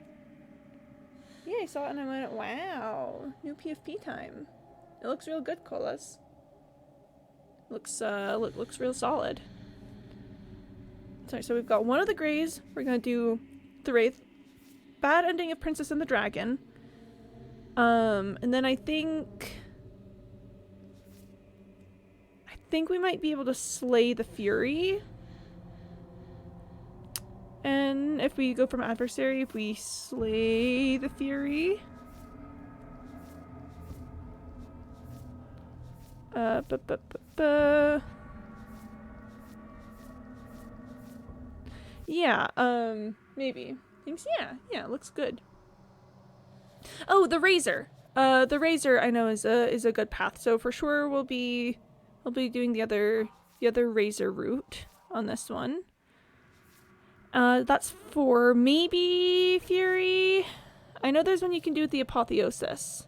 Yeah, I saw it and I went, wow, new PFP time. It looks real good, Colas. Looks real solid. Sorry, so we've got one of the Greys. We're gonna do the Wraith. Bad ending of Princess and the Dragon. And then I think we might be able to slay the Fury. And if we go from adversary, if we slay the Fury. Yeah, maybe. Thinks, yeah, it looks good. Oh, the Razor. The Razor I know is a good path. So for sure we'll be doing the other Razor route on this one. That's for maybe Fury. I know there's one you can do with the Apotheosis.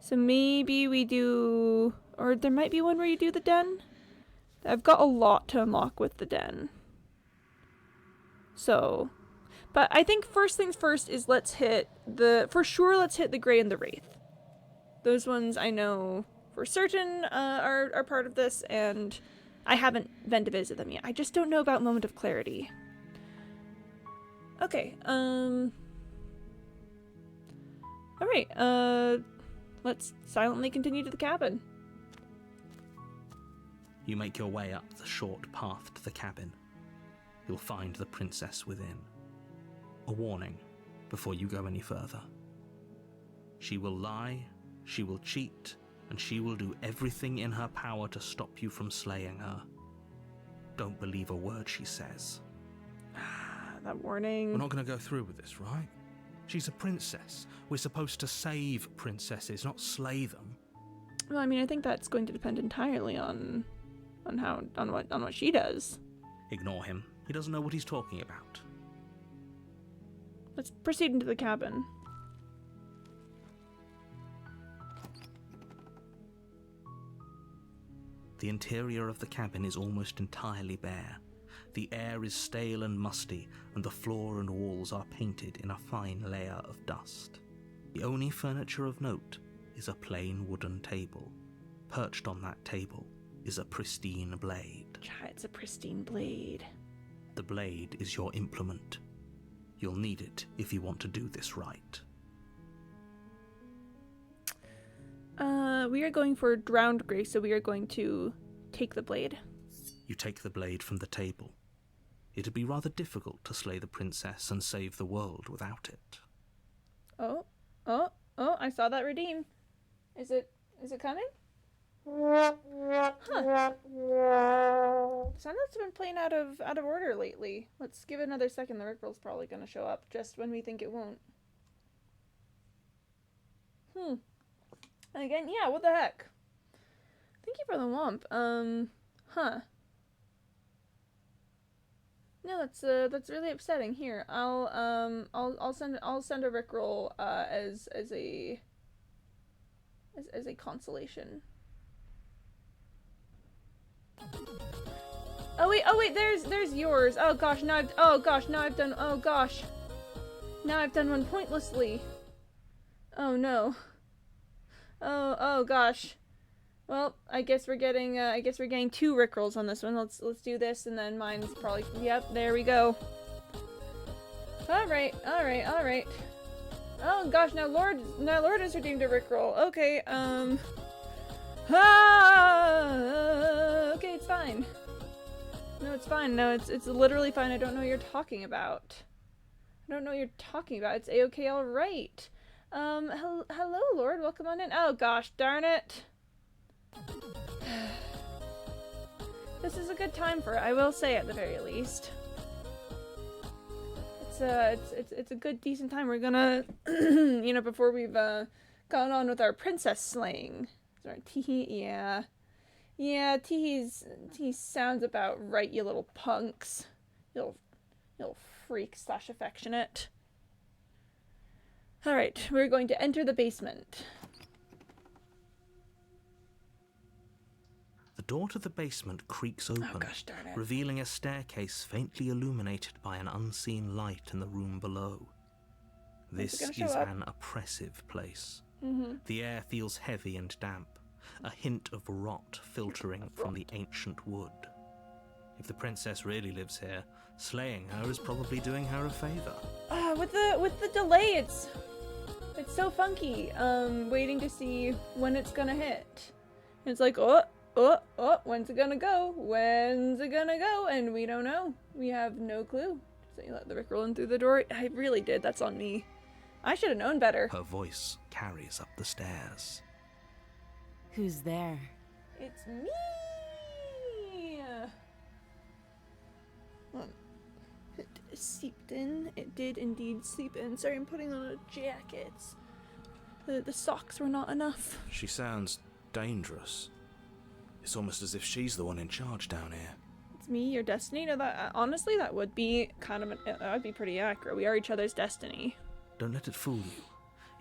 So maybe we do, or there might be one where you do the Den. I've got a lot to unlock with the Den. So, but I think first things first is let's hit the Grey and the Wraith. Those ones I know for certain are part of this, and I haven't been to visit them yet. I just don't know about Moment of Clarity. Okay, alright, let's silently continue to the cabin. You make your way up the short path to the cabin. You'll find the princess within. A warning before you go any further. She will lie, she will cheat, and she will do everything in her power to stop you from slaying her. Don't believe a word she says. That warning. We're not going to go through with this, right? She's a princess. We're supposed to save princesses, not slay them. Well, I mean, I think that's going to depend entirely on what she does. Ignore him. He doesn't know what he's talking about. Let's proceed into the cabin. The interior of the cabin is almost entirely bare. The air is stale and musty, and the floor and walls are painted in a fine layer of dust. The only furniture of note is a plain wooden table. Perched on that table is a pristine blade. It's a pristine blade. The blade is your implement. You'll need it if you want to do this right. We are going for Drowned Grey, so we are going to take the blade. You take the blade from the table. It'd be rather difficult to slay the princess and save the world without it. Oh, I saw that redeem. Is it coming? Huh. Sound's been playing out of order lately. Let's give it another second. The Rickroll's probably gonna show up just when we think it won't. And again, yeah, what the heck? Thank you for the womp. Huh. No, that's really upsetting. Here, I'll send a Rickroll as a consolation. Oh wait, there's yours. Oh gosh, now I've done one pointlessly. Oh no. Oh gosh. Well, I guess we're getting two Rickrolls on this one. Let's do this, and then mine's probably, yep, there we go. Alright, alright, alright. Oh gosh, now Lord has redeemed a Rickroll. Okay, okay, it's fine. No, it's fine. No, it's literally fine. I don't know what you're talking about. I don't know what you're talking about. It's a-okay, alright. Hello, Lord. Welcome on in. Oh gosh, darn it. This is a good time for it, I will say at the very least. It's a good, decent time. We're gonna, you know, before we've gone on with our princess slaying. Sorry, Teehee, yeah. Yeah, Teehee sounds about right, you little punks. You little freak / affectionate. Alright, we're going to enter the basement. The door to the basement creaks open, Oh gosh darn it. revealing a staircase faintly illuminated by an unseen light in the room below. This gonna show is up? an oppressive place. Mm-hmm. The air feels heavy and damp, a hint of rot filtering from the ancient wood. If the princess really lives here, slaying her is probably doing her a favor. With the delay, it's so funky. Waiting to see when it's gonna hit. It's like, oh, when's it gonna go? When's it gonna go? And we don't know. We have no clue. So you let the Rickroll in through the door. I really did. That's on me. I should have known better. Her voice carries up the stairs. Who's there? It's me. It seeped in. It did indeed seep in. Sorry, I'm putting on a jacket. The socks were not enough. She sounds dangerous. It's almost as if she's the one in charge down here. It's me, your destiny. No, that honestly, that would be kind of that would be pretty accurate. We are each other's destiny. Don't let it fool you.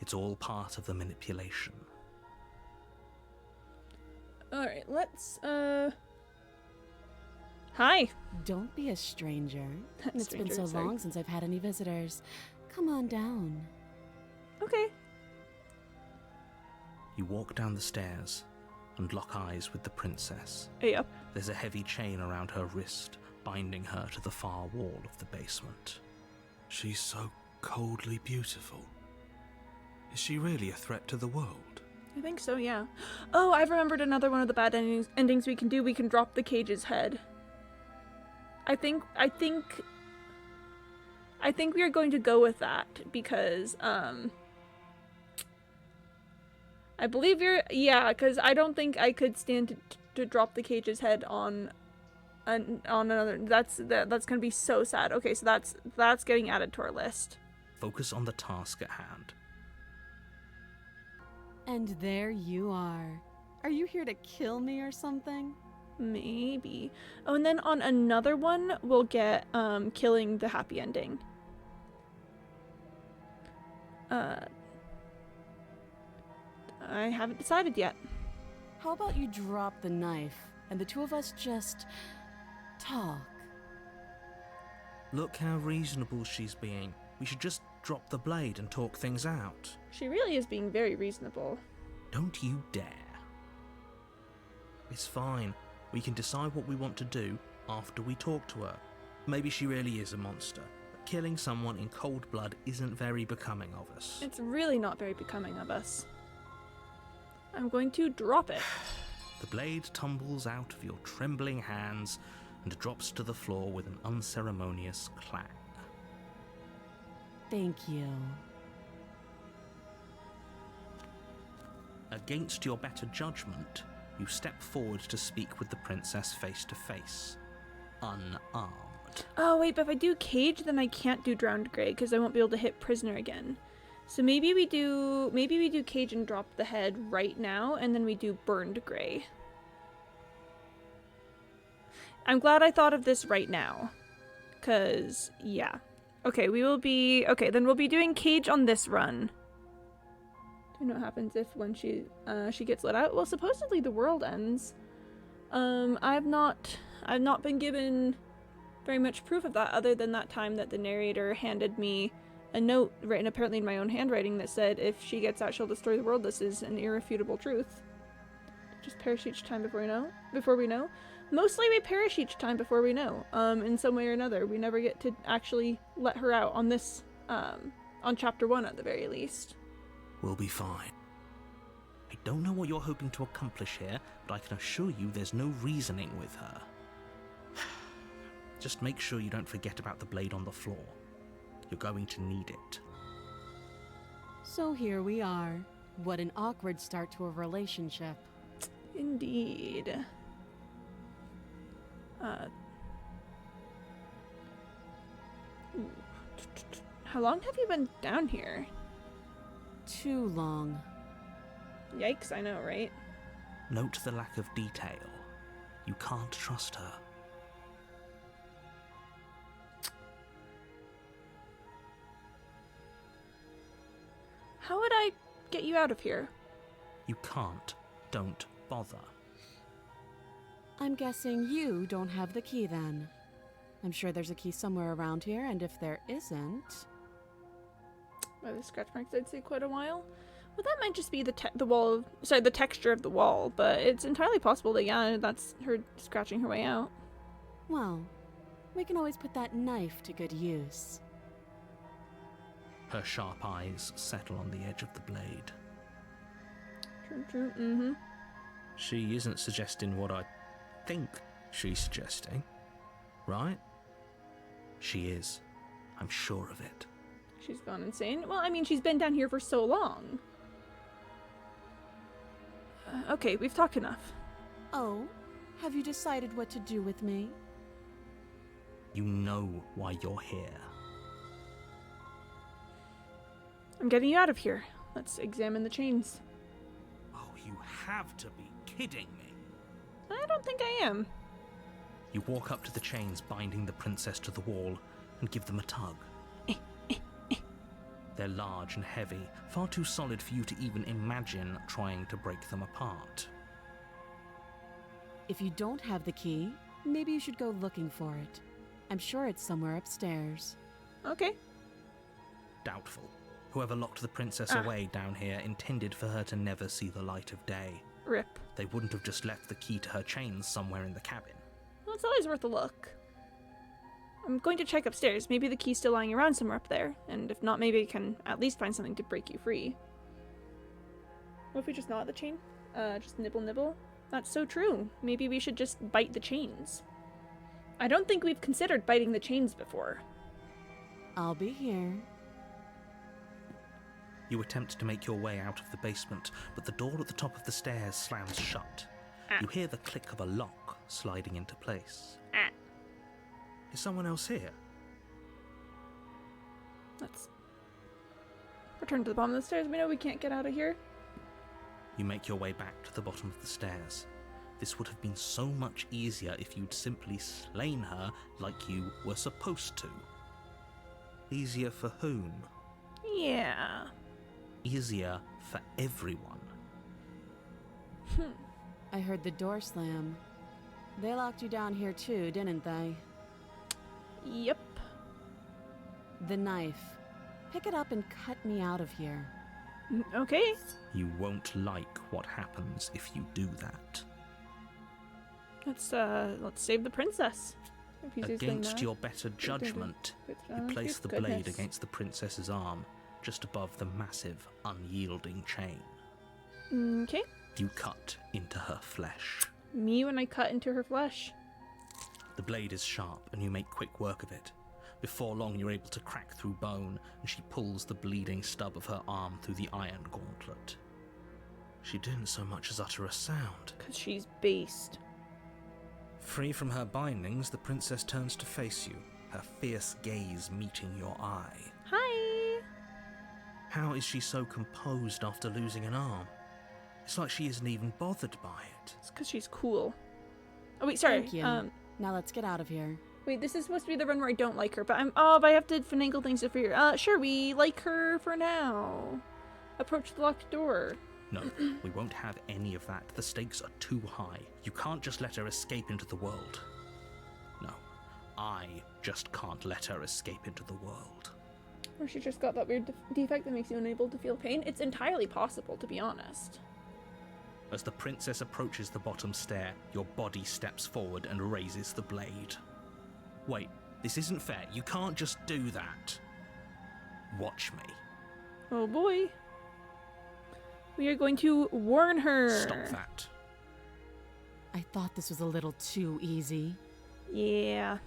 It's all part of the manipulation. All right, let's Hi. Don't be a stranger. It's been Stranger, so sorry. long since I've had any visitors. Come on down. Okay. You walk down the stairs and lock eyes with the princess. Yep. There's a heavy chain around her wrist, binding her to the far wall of the basement. She's so coldly beautiful. Is she really a threat to the world? I think so, yeah. Oh, I've remembered another one of the bad endings we can do. We can drop the cage's head. I think we are going to go with that because I believe because I don't think I could stand to drop the cage's head on another. That's gonna be so sad. Okay, so that's getting added to our list. Focus on the task at hand. And there you are. Are you here to kill me or something? Maybe. Oh, and then on another one, we'll get killing the happy ending. I haven't decided yet. How about you drop the knife and the two of us just talk? Look how reasonable she's being. We should just drop the blade and talk things out. She really is being very reasonable. Don't you dare. It's fine. We can decide what we want to do after we talk to her. Maybe she really is a monster, but killing someone in cold blood isn't very becoming of us. It's really not very becoming of us. I'm going to drop it. The blade tumbles out of your trembling hands and drops to the floor with an unceremonious clang. Thank you. Against your better judgment, you step forward to speak with the princess face to face, unarmed. Oh wait, but if I do cage, then I can't do drowned gray because I won't be able to hit prisoner again. So maybe we do cage and drop the head right now, and then we do burned gray. I'm glad I thought of this right now, cause yeah. Okay, then we'll be doing cage on this run. Do you know what happens if when she gets let out? Well, supposedly the world ends. I've not been given very much proof of that other than that time that the narrator handed me a note written apparently in my own handwriting that said if she gets out she'll destroy the world. This is an irrefutable truth. Just perish each time before we know. Mostly we perish each time before we know, in some way or another. We never get to actually let her out on this, on chapter 1 at the very least. We'll be fine. I don't know what you're hoping to accomplish here, but I can assure you there's no reasoning with her. Just make sure you don't forget about the blade on the floor. You're going to need it. So here we are. What an awkward start to a relationship. Indeed. How long have you been down here? Too long. Yikes, I know, right? Note the lack of detail. You can't trust her. How would I get you out of here? You can't. Don't bother. I'm guessing you don't have the key then. I'm sure there's a key somewhere around here, and if there isn't... By the scratch marks, I'd say quite a while. Well, that might just be the wall, sorry, the texture of the wall, but it's entirely possible that, yeah, that's her scratching her way out. Well, we can always put that knife to good use. Her sharp eyes settle on the edge of the blade. True, mm-hmm. She isn't suggesting what I think she's suggesting, right? She is. I'm sure of it. She's gone insane. Well, I mean, she's been down here for so long. Okay, we've talked enough. Oh, have you decided what to do with me? You know why you're here. I'm getting you out of here. Let's examine the chains. Oh, you have to be kidding me. I don't think I am. You walk up to the chains binding the princess to the wall and give them a tug. They're large and heavy, far too solid for you to even imagine trying to break them apart. If you don't have the key, maybe you should go looking for it. I'm sure it's somewhere upstairs. Okay. Doubtful. Whoever locked the princess away down here intended for her to never see the light of day. Rip. They wouldn't have just left the key to her chains somewhere in the cabin. Well, it's always worth a look. I'm going to check upstairs. Maybe the key's still lying around somewhere up there. And if not, maybe I can at least find something to break you free. What if we just gnaw at the chain? Just nibble nibble? That's so true. Maybe we should just bite the chains. I don't think we've considered biting the chains before. I'll be here. You attempt to make your way out of the basement, but the door at the top of the stairs slams shut. You hear the click of a lock sliding into place. Is someone else here? Let's return to the bottom of the stairs. We know we can't get out of here. You make your way back to the bottom of the stairs. This would have been so much easier if you'd simply slain her like you were supposed to. Easier for whom? Yeah. Easier for everyone. I heard the door slam. They locked you down here too, didn't they? Yep. The knife. Pick it up and cut me out of here. Okay. You won't like what happens if you do that. Let's save the princess. If he's using Against that. your better judgment, you place the blade against the princess's arm, just above the massive, unyielding chain. Okay. You cut into her flesh. Me when I cut into her flesh. The blade is sharp, and you make quick work of it. Before long, you're able to crack through bone, and she pulls the bleeding stub of her arm through the iron gauntlet. She didn't so much as utter a sound. 'Cause she's based. Free from her bindings, the princess turns to face you, her fierce gaze meeting your eye. Hi. How is she so composed after losing an arm? It's like she isn't even bothered by it. It's 'cause she's cool. Oh wait, sorry. Thank you. Now let's get out of here. Wait, this is supposed to be the run where I don't like her, but but I have to finagle things to figure. Sure, we like her for now. Approach the locked door. No, we won't have any of that. The stakes are too high. You can't just let her escape into the world. No, I just can't let her escape into the world. Or she just got that weird defect that makes you unable to feel pain. It's entirely possible, to be honest. As the princess approaches the bottom stair, your body steps forward and raises the blade. Wait, this isn't fair. You can't just do that. Watch me. Oh boy. We are going to warn her. Stop that. I thought this was a little too easy. Yeah.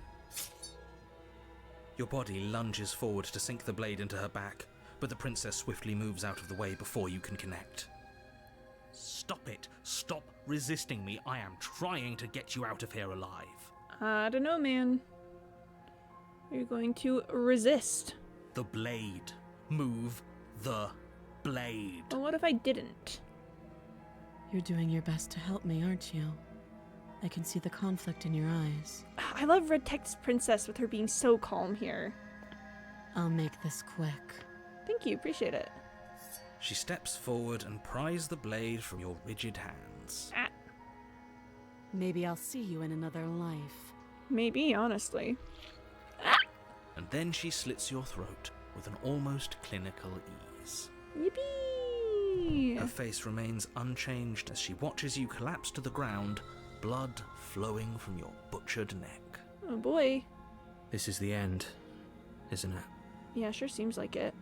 Your body lunges forward to sink the blade into her back, but the princess swiftly moves out of the way before you can connect. Stop it. Stop resisting me. I am trying to get you out of here alive. I don't know, man. You're going to resist. The blade. Move the blade. Well, what if I didn't? You're doing your best to help me, aren't you? I can see the conflict in your eyes. I love Red Text Princess with her being so calm here. I'll make this quick. Thank you, appreciate it. She steps forward and pries the blade from your rigid hands. Ah, Maybe I'll see you in another life. maybe, honestly. And then she slits your throat with an almost clinical ease. Yippee! Her face remains unchanged as she watches you collapse to the ground, blood flowing from your butchered neck. Oh boy. This is the end, isn't it? Yeah, sure seems like it.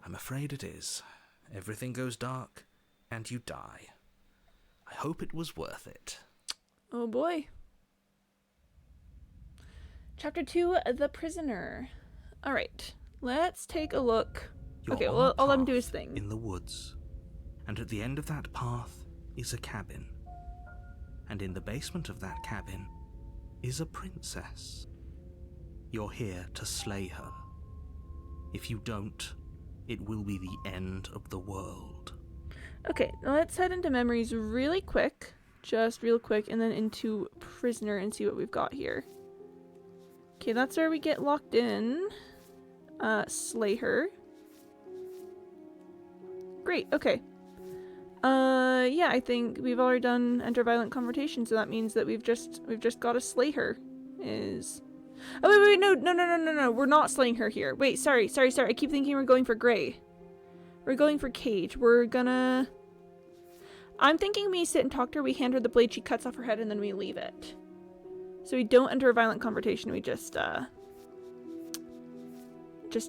I'm afraid it is. Everything goes dark, and you die. I hope it was worth it. Oh boy. Chapter 2, The Prisoner. Alright, let's take a look. You're Okay, on well, a I'll let him path do his thing. in the woods, and at the end of that path is a cabin. And in the basement of that cabin is a princess. You're here to slay her. If you don't, it will be the end of the world. Okay, let's head into memories really quick. Just real quick, and then into Prisoner and see what we've got here. Okay, that's where we get locked in. Slay her. Great, okay. Yeah, I think we've already done enter violent confrontation, so that means that we've just got to slay her. Oh wait, no, we're not slaying her here. Wait, sorry. I keep thinking we're going for Gray. We're going for Cage. I'm thinking we sit and talk to her, we hand her the blade, she cuts off her head, and then we leave it. So we don't enter a violent confrontation, we just,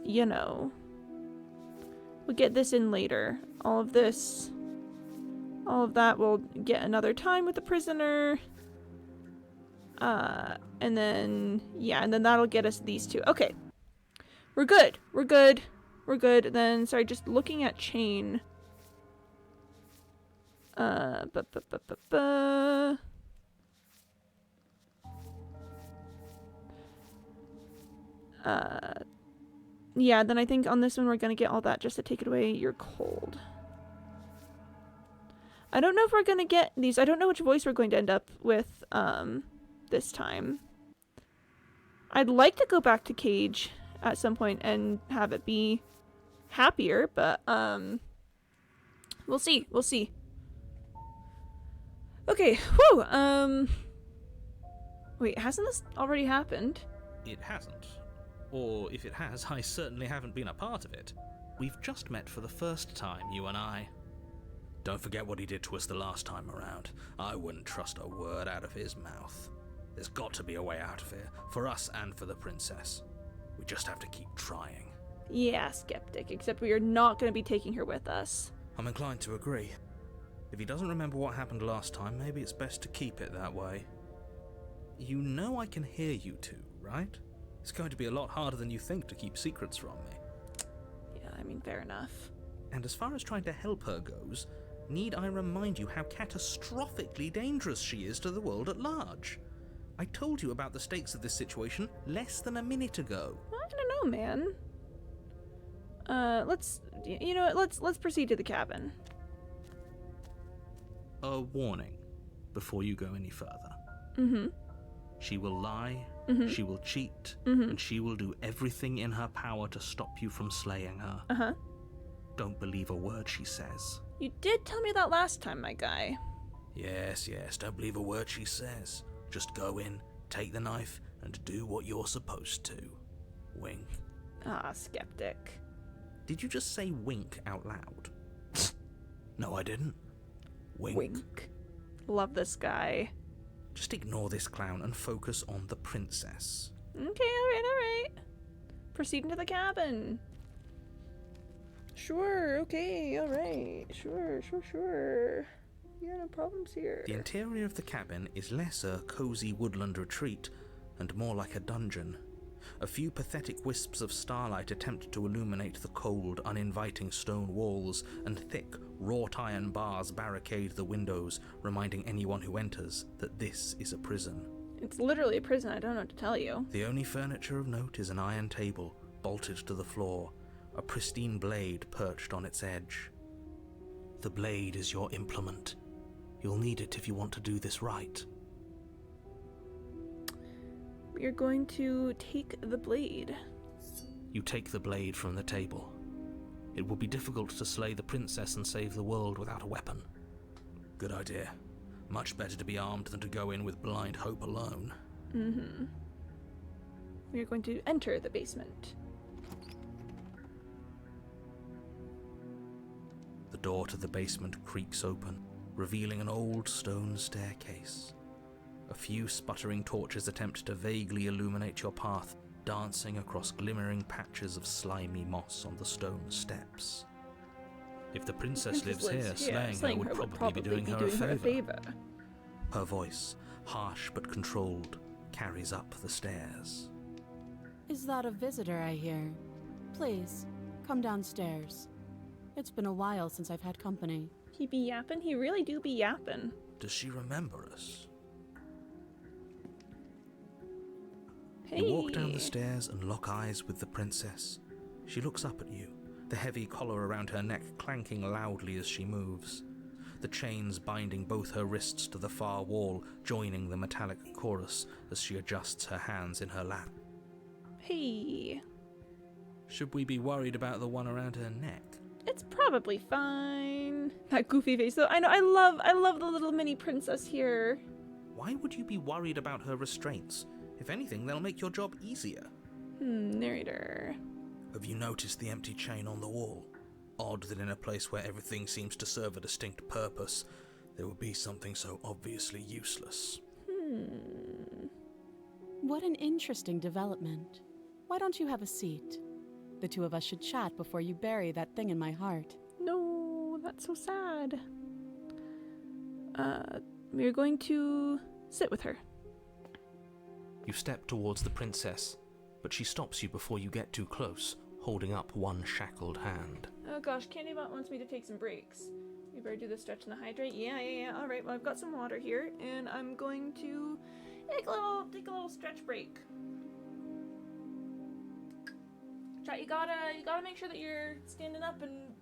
you know. We'll get this in later. All of that we'll get another time with the prisoner. And then that'll get us these two. Okay. We're good. Then, sorry, just looking at chain. Yeah, then I think on this one we're gonna get all that just to take it away. You're cold. I don't know if we're gonna get these. I don't know which voice we're going to end up with, this time. I'd like to go back to Cage at some point and have it be happier, but, we'll see. Okay, whew, wait, hasn't this already happened? It hasn't. Or if it has, I certainly haven't been a part of it. We've just met for the first time, you and I. Don't forget what he did to us the last time around. I wouldn't trust a word out of his mouth. There's got to be a way out of here, for us and for the princess. We just have to keep trying. Yeah, skeptic, except we are not going to be taking her with us. I'm inclined to agree. If he doesn't remember what happened last time, maybe it's best to keep it that way. You know I can hear you two, right? It's going to be a lot harder than you think to keep secrets from me. Yeah, I mean, fair enough. And as far as trying to help her goes, need I remind you how catastrophically dangerous she is to the world at large? I told you about the stakes of this situation less than a minute ago. I don't know, man. Let's proceed to the cabin. A warning before you go any further. Mm-hmm. She will lie, she will cheat, and she will do everything in her power to stop you from slaying her. Uh-huh. Don't believe a word she says. You did tell me that last time, my guy. Yes, don't believe a word she says. Just go in, take the knife, and do what you're supposed to. Wink. Ah, skeptic. Did you just say wink out loud? No, I didn't. Wink. Love this guy. Just ignore this clown and focus on the princess. Okay, alright. Proceed into the cabin. Sure, okay, alright. Sure. Yeah, no problems here. The interior of the cabin is less a cozy woodland retreat and more like a dungeon. A few pathetic wisps of starlight attempt to illuminate the cold, uninviting stone walls, and thick, wrought iron bars barricade the windows, reminding anyone who enters that this is a prison. It's literally a prison, I don't know what to tell you. The only furniture of note is an iron table, bolted to the floor, a pristine blade perched on its edge. The blade is your implement. You'll need it if you want to do this right. We're going to take the blade. You take the blade from the table. It will be difficult to slay the princess and save the world without a weapon. Good idea. Much better to be armed than to go in with blind hope alone. We are going to enter the basement. The door to the basement creaks open, revealing an old stone staircase. A few sputtering torches attempt to vaguely illuminate your path, dancing across glimmering patches of slimy moss on the stone steps. If the princess lives here, slaying her would probably be doing her a favor. Her voice, harsh but controlled, carries up the stairs. Is that a visitor I hear? Please, come downstairs. It's been a while since I've had company. He be yappin'? He really do be yappin'. Does she remember us? Hey. You walk down the stairs and lock eyes with the princess. She looks up at you, the heavy collar around her neck clanking loudly as she moves. The chains binding both her wrists to the far wall, joining the metallic chorus as she adjusts her hands in her lap. Hey. Should we be worried about the one around her neck? It's probably fine. That goofy face though. I know, I love the little mini princess here. Why would you be worried about her restraints? If anything, they'll make your job easier. Narrator. Have you noticed the empty chain on the wall? Odd that in a place where everything seems to serve a distinct purpose, there would be something so obviously useless. What an interesting development. Why don't you have a seat? The two of us should chat before you bury that thing in my heart. No, that's so sad. We're going to sit with her. You step towards the princess, but she stops you before you get too close, holding up one shackled hand. Oh gosh, Candybot wants me to take some breaks. You better do the stretch and the hydrate. Yeah. Alright, well I've got some water here, and I'm going to take a little stretch break. Chat, you gotta make sure that you're standing up and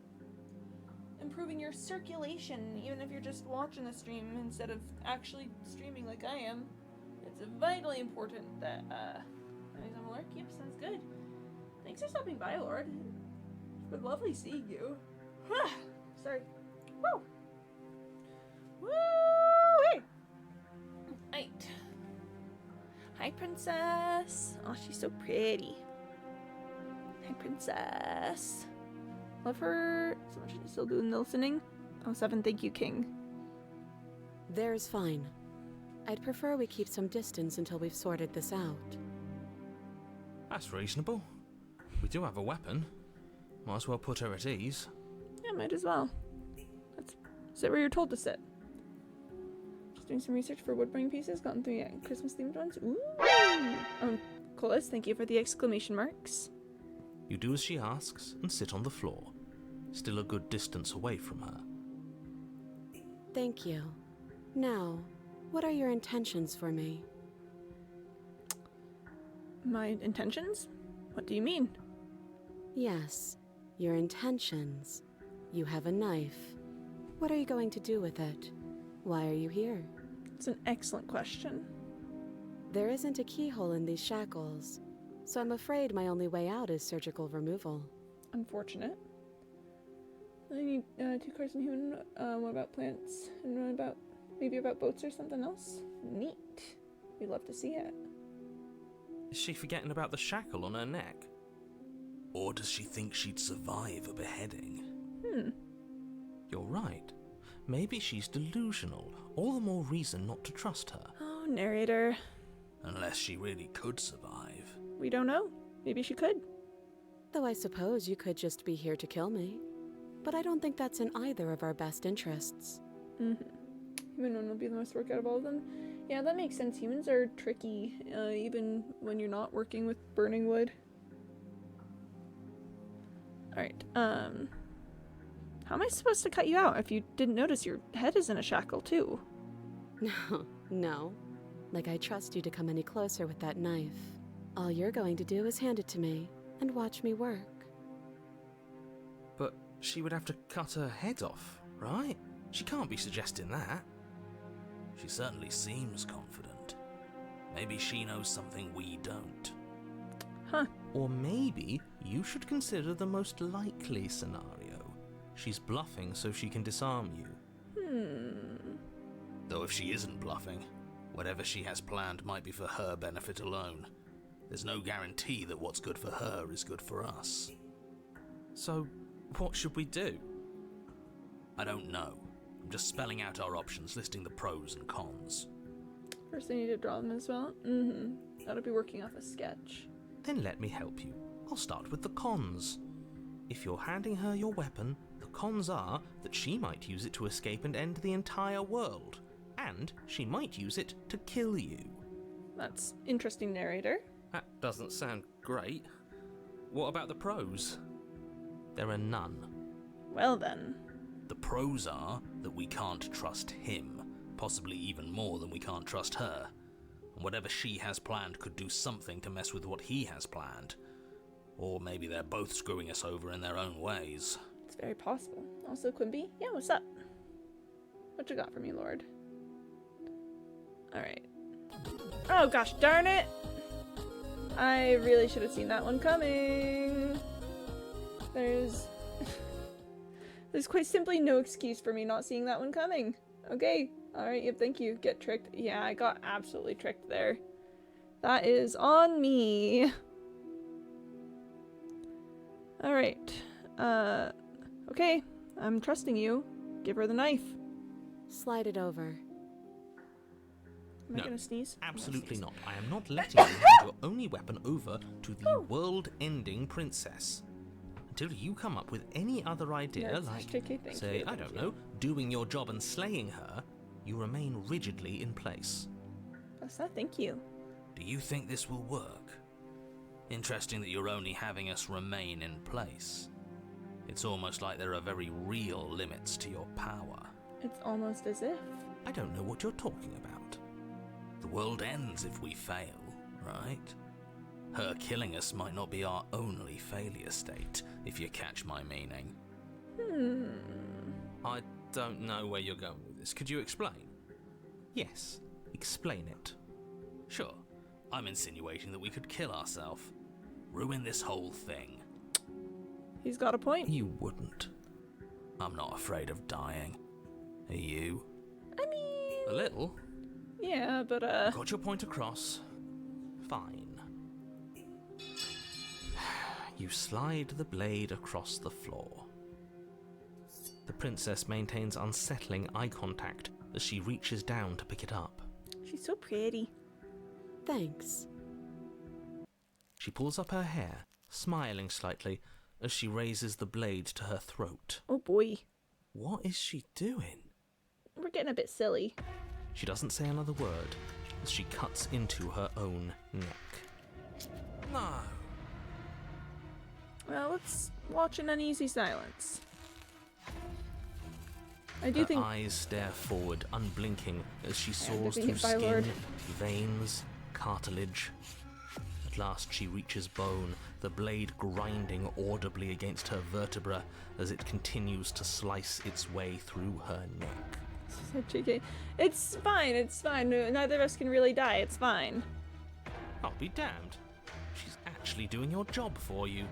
improving your circulation, even if you're just watching the stream instead of actually streaming like I am. It's vitally important that, he's on alert. Yep, sounds good. Thanks for stopping by, Lord. It's been lovely seeing you. Sorry. Woo! Woo! Right. Hi, princess. Oh, she's so pretty. Hi, princess. Love her. So much she's still doing the listening. Oh, 7, thank you, King. There's fine. I'd prefer we keep some distance until we've sorted this out. That's reasonable. We do have a weapon. Might as well put her at ease. Yeah, might as well. Let's sit where you're told to sit. Just doing some research for woodburning pieces. Gotten 3 Christmas-themed ones. Ooh! Colas, thank you for the exclamation marks. You do as she asks and sit on the floor, still a good distance away from her. Thank you. Now, what are your intentions for me? My intentions? What do you mean? Yes, your intentions. You have a knife. What are you going to do with it? Why are you here? It's an excellent question. There isn't a keyhole in these shackles, so I'm afraid my only way out is surgical removal. Unfortunate. I need 2 cars and human. What about plants? And what about maybe about boats or something else? Neat. We'd love to see it. Is she forgetting about the shackle on her neck? Or does she think she'd survive a beheading? You're right. Maybe she's delusional. All the more reason not to trust her. Oh, narrator. Unless she really could survive. We don't know. Maybe she could. Though I suppose you could just be here to kill me. But I don't think that's in either of our best interests. Mm-hmm. Human one will be the most work out of all of them. Yeah, that makes sense. Humans are tricky, even when you're not working with burning wood. Alright, how am I supposed to cut you out if you didn't notice your head is in a shackle, too? No. Like I trust you to come any closer with that knife. All you're going to do is hand it to me and watch me work. But she would have to cut her head off, right? She can't be suggesting that. She certainly seems confident. Maybe she knows something we don't. Huh. Or maybe you should consider the most likely scenario. She's bluffing so she can disarm you. Though if she isn't bluffing, whatever she has planned might be for her benefit alone. There's no guarantee that what's good for her is good for us. So, what should we do? I don't know. I'm just spelling out our options, listing the pros and cons. First I need to draw them as well. Mm-hmm. That'll be working off a sketch. Then let me help you. I'll start with the cons. If you're handing her your weapon, the cons are that she might use it to escape and end the entire world. And she might use it to kill you. That's interesting, narrator. That doesn't sound great. What about the pros? There are none. Well then. The pros are that we can't trust him, possibly even more than we can't trust her. And whatever she has planned could do something to mess with what he has planned. Or maybe they're both screwing us over in their own ways. It's very possible. Also, Quimby? Yeah, what's up? What you got for me, Lord? Alright. Oh gosh, darn it! I really should have seen that one coming. There's quite simply no excuse for me not seeing that one coming. Okay. Alright, yep, thank you. Get tricked. Yeah, I got absolutely tricked there. That is on me. Alright. Okay. I'm trusting you. Give her the knife. Slide it over. Am I No, gonna sneeze? I'm gonna Absolutely sneeze. not. I am not letting you hand your only weapon over to the world-ending princess. Until you come up with any other idea, Yes, like, JK, thank say, you, I thank don't you. know, doing your job and slaying her, you remain rigidly in place. That's not thank you. Do you think this will work? Interesting that you're only having us remain in place. It's almost like there are very real limits to your power. It's almost as if. I don't know what you're talking about. The world ends if we fail, right? Her killing us might not be our only failure state, if you catch my meaning. I don't know where you're going with this. Could you explain? Yes, explain it. Sure, I'm insinuating that we could kill ourselves. Ruin this whole thing. He's got a point. You wouldn't. I'm not afraid of dying. Are you? I mean, A little. yeah, but Got your point across. Fine. You slide the blade across the floor. The princess maintains unsettling eye contact as she reaches down to pick it up. she's so pretty. Thanks. She pulls up her hair, smiling slightly as she raises the blade to her throat. Oh boy, What is she doing? we're getting a bit silly. She doesn't say another word as she cuts into her own neck. No. Well, let's watch an uneasy silence. I do Her think eyes stare forward, unblinking, as she I'm soars being through hit by skin, Lord. veins, cartilage. At last she reaches bone, the blade grinding audibly against her vertebra as it continues to slice its way through her neck. so JK. It's fine. It's fine. Neither of us can really die. It's fine. I'll be damned. She's actually doing your job for you.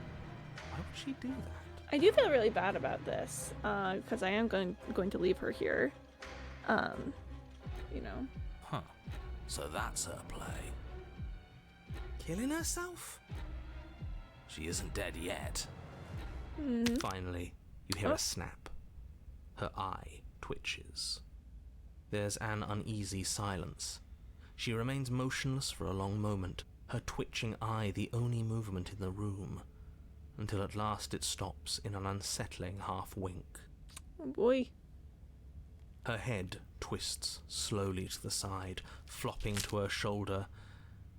Why would she do that? I do feel really bad about this because I am going to leave her here. You know. Huh. So that's her play. Killing herself? She isn't dead yet. Finally, you hear Oh. a snap. Her eye twitches. There's an uneasy silence. She remains motionless for a long moment, her twitching eye the only movement in the room, until at last it stops in an unsettling half-wink. Oh boy. Her head twists slowly to the side, flopping to her shoulder,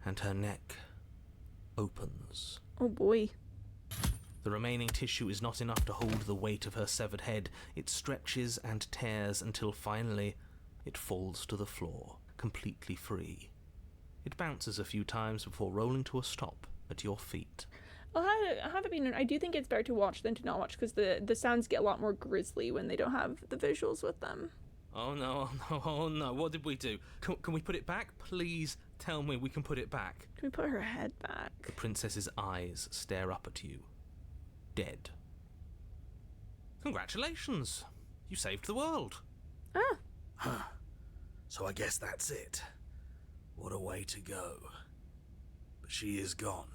and her neck opens. Oh boy. The remaining tissue is not enough to hold the weight of her severed head. It stretches and tears until finally it falls to the floor, completely free. It bounces a few times before rolling to a stop at your feet. I have to be known, I do think it's better to watch than to not watch, because the sounds get a lot more grisly when they don't have the visuals with them. Oh no, oh no, what did we do? Can we put it back? Please tell me we can put it back. Can we put her head back? The princess's eyes stare up at you. Dead. Congratulations! You saved the world. Ah. Huh. So I guess that's it. What a way to go. But she is gone,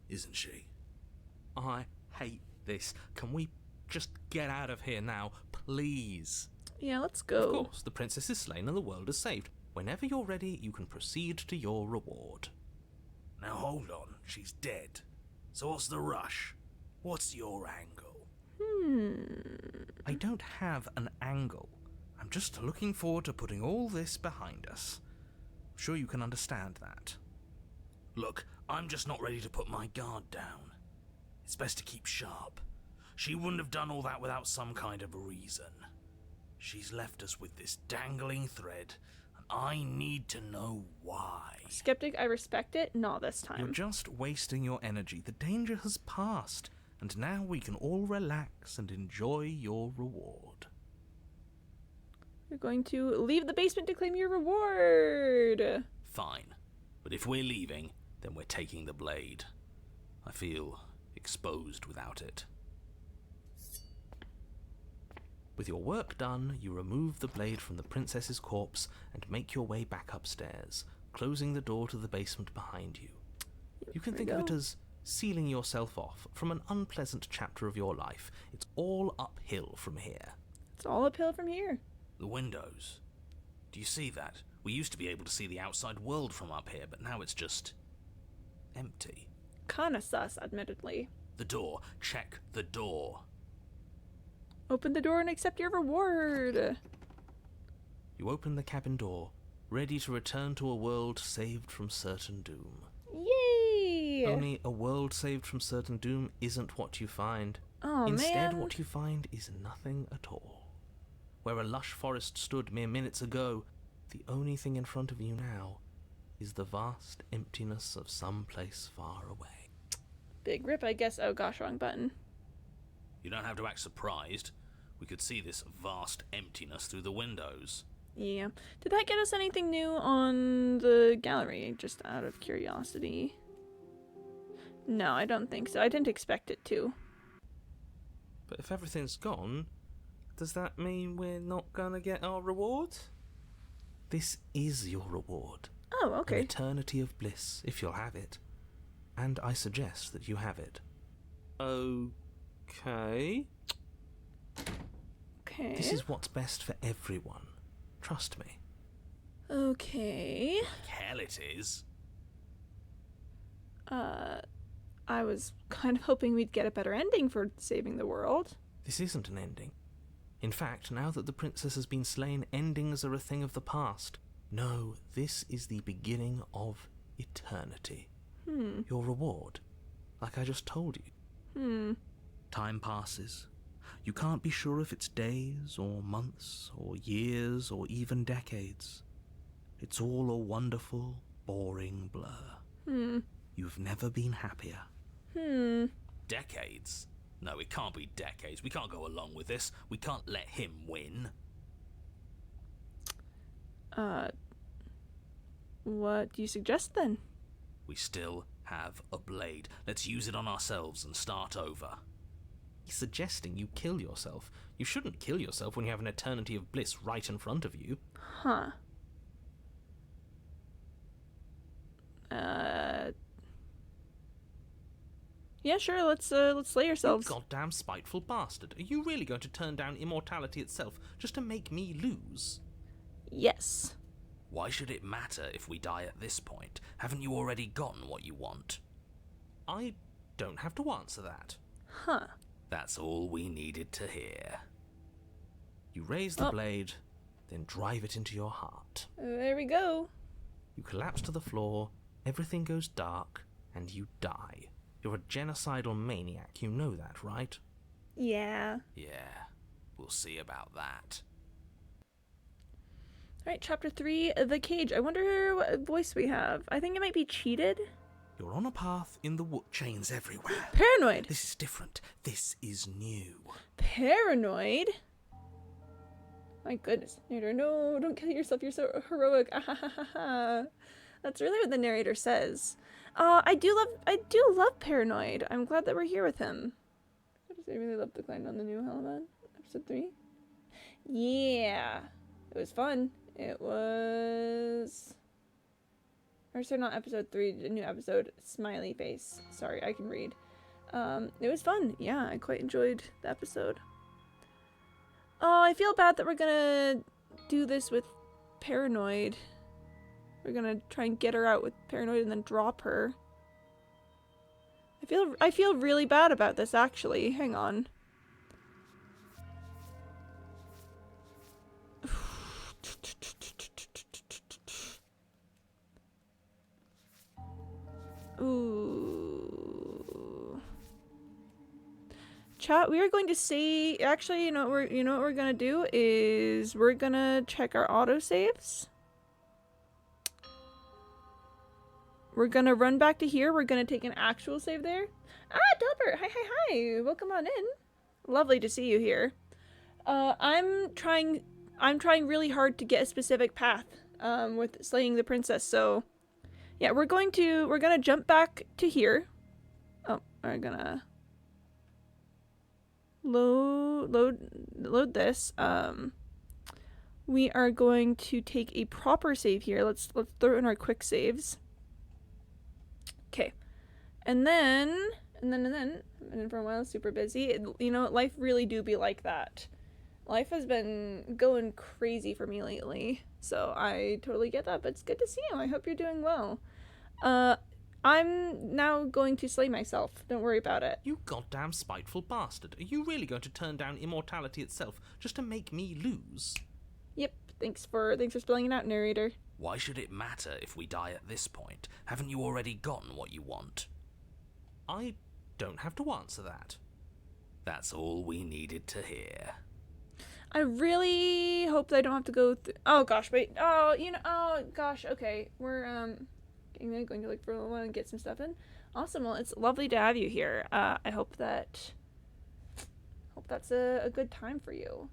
isn't she? I hate this. Can we just get out of here now, please? Yeah, let's go. Of course, the princess is slain and the world is saved. Whenever you're ready, you can proceed to your reward. Now hold on, she's dead. So what's the rush? What's your angle? I don't have an angle. I'm just looking forward to putting all this behind us. I'm sure you can understand that. Look, I'm just not ready to put my guard down. It's best to keep sharp. She wouldn't have done all that without some kind of a reason. She's left us with this dangling thread, and I need to know why. Skeptic, I respect it. Not this time. You're just wasting your energy. The danger has passed, and now we can all relax and enjoy your reward. You're going to leave the basement to claim your reward. Fine. But if we're leaving, then we're taking the blade. I feel exposed without it. With your work done, you remove the blade from the princess's corpse and make your way back upstairs, closing the door to the basement behind you. You can think of it as sealing yourself off from an unpleasant chapter of your life. It's all uphill from here. It's all uphill from here. The windows. Do you see that? We used to be able to see the outside world from up here, but now it's just empty. Kinda sus, admittedly. The door. Check the door. Open the door and accept your reward. You open the cabin door, ready to return to a world saved from certain doom. Yay! Only a world saved from certain doom isn't what you find. Oh, Instead, man. what you find is nothing at all. Where a lush forest stood mere minutes ago, the only thing in front of you now is the vast emptiness of some place far away. Big rip, I guess. Oh gosh, wrong button. You don't have to act surprised. We could see this vast emptiness through the windows. Yeah. Did that get us anything new on the gallery? Just out of curiosity. No, I don't think so. I didn't expect it to. But if everything's gone, does that mean we're not gonna get our reward? This is your reward. Oh, An okay. eternity of bliss, if you'll have it. And I suggest that you have it. Okay. Okay. This is what's best for everyone. Trust me. Okay. Hell it is. I was kind of hoping we'd get a better ending for saving the world. This isn't an ending. In fact, now that the princess has been slain, endings are a thing of the past. No, this is the beginning of eternity. Your reward, like I just told you. Time passes. You can't be sure if it's days, or months, or years, or even decades. It's all a wonderful, boring blur. You've never been happier. Decades? No, it can't be decades. We can't go along with this. We can't let him win. What do you suggest then? We still have a blade. Let's use it on ourselves and start over. He's suggesting you kill yourself. You shouldn't kill yourself when you have an eternity of bliss right in front of you. Huh. Yeah, sure. Let's slay You ourselves. goddamn spiteful bastard. Are you really going to turn down immortality itself just to make me lose? Yes. Why should it matter if we die at this point? Haven't you already gotten what you want? I don't have to answer that. Huh. That's all we needed to hear. You raise the Oh. blade, then drive it into your heart. There we go. You collapse to the floor, everything goes dark, and you die. You're a genocidal maniac, you know that, right? Yeah. Yeah, we'll see about that. Alright, chapter 3, The Cage. I wonder what voice we have. I think it might be Cheated. You're on a path in the wood. Chains everywhere. Paranoid. This is different. This is new. Paranoid? My goodness. Narrator, no, don't kill yourself. You're so heroic. That's really what the narrator says. I do love Paranoid. I'm glad that we're here with him. I really love the climb on the new Halaman. Episode 3. Yeah. It was fun. It was... Or sorry, not episode 3, the new episode, Smiley Face. Sorry, I can read. It was fun. Yeah, I quite enjoyed the episode. Oh, I feel bad that we're gonna do this with Paranoid. We're gonna try and get her out with Paranoid and then drop her. I feel really bad about this, actually. Hang on. Ooh. Chat, we are going to say, actually, you know what we're gonna do is we're gonna check our autosaves. We're gonna run back to here. We're gonna take an actual save there. Ah, Delbert! Hi! Welcome on in. Lovely to see you here. I'm trying really hard to get a specific path with slaying the princess. So, yeah, we're gonna jump back to here. Oh, we're gonna load this. We are going to take a proper save here. Let's throw in our quick saves. Okay, and then for a while, super busy. You know, life really do be like that. Life has been going crazy for me lately, so I totally get that, but it's good to see you. I hope you're doing well. I'm now going to slay myself. Don't worry about it. You goddamn spiteful bastard. Are you really going to turn down immortality itself just to make me lose? Yep, thanks for spelling it out, narrator. Why should it matter if we die at this point? Haven't you already gotten what you want? I don't have to answer that. That's all we needed to hear. I really hope that I don't have to go through... Oh gosh, wait. Oh, gosh, okay. We're going to look for a little while and get some stuff in. Awesome, well, it's lovely to have you here. I hope that's a good time for you.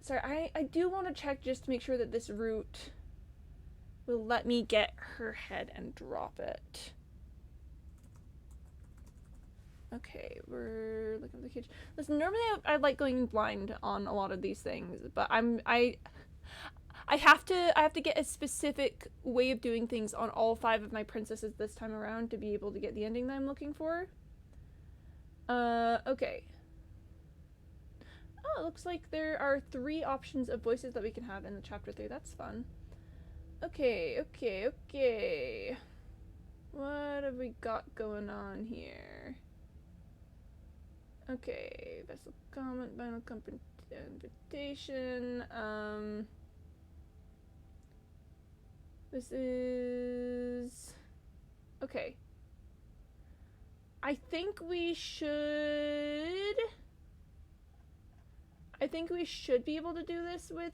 Sorry, I do want to check just to make sure that this route will let me get her head and drop it. Okay, we're looking for the cage. Listen, normally I like going blind on a lot of these things, but I have to get a specific way of doing things on all 5 of my princesses this time around to be able to get the ending that I'm looking for. Okay. Oh, it looks like there are 3 options of voices that we can have in the chapter 3. That's fun. Okay. What have we got going on here? Okay, vessel comment, final invitation. This is... Okay. I think we should be able to do this with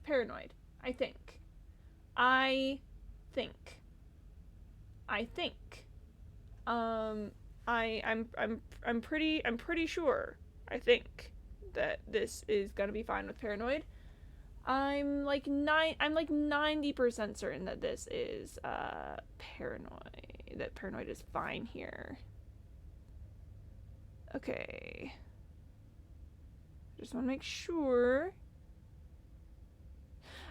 Paranoid. I think. I'm pretty sure. I think that this is gonna be fine with Paranoid. I'm like 90% certain that this is Paranoid. That Paranoid is fine here. Okay. Just want to make sure.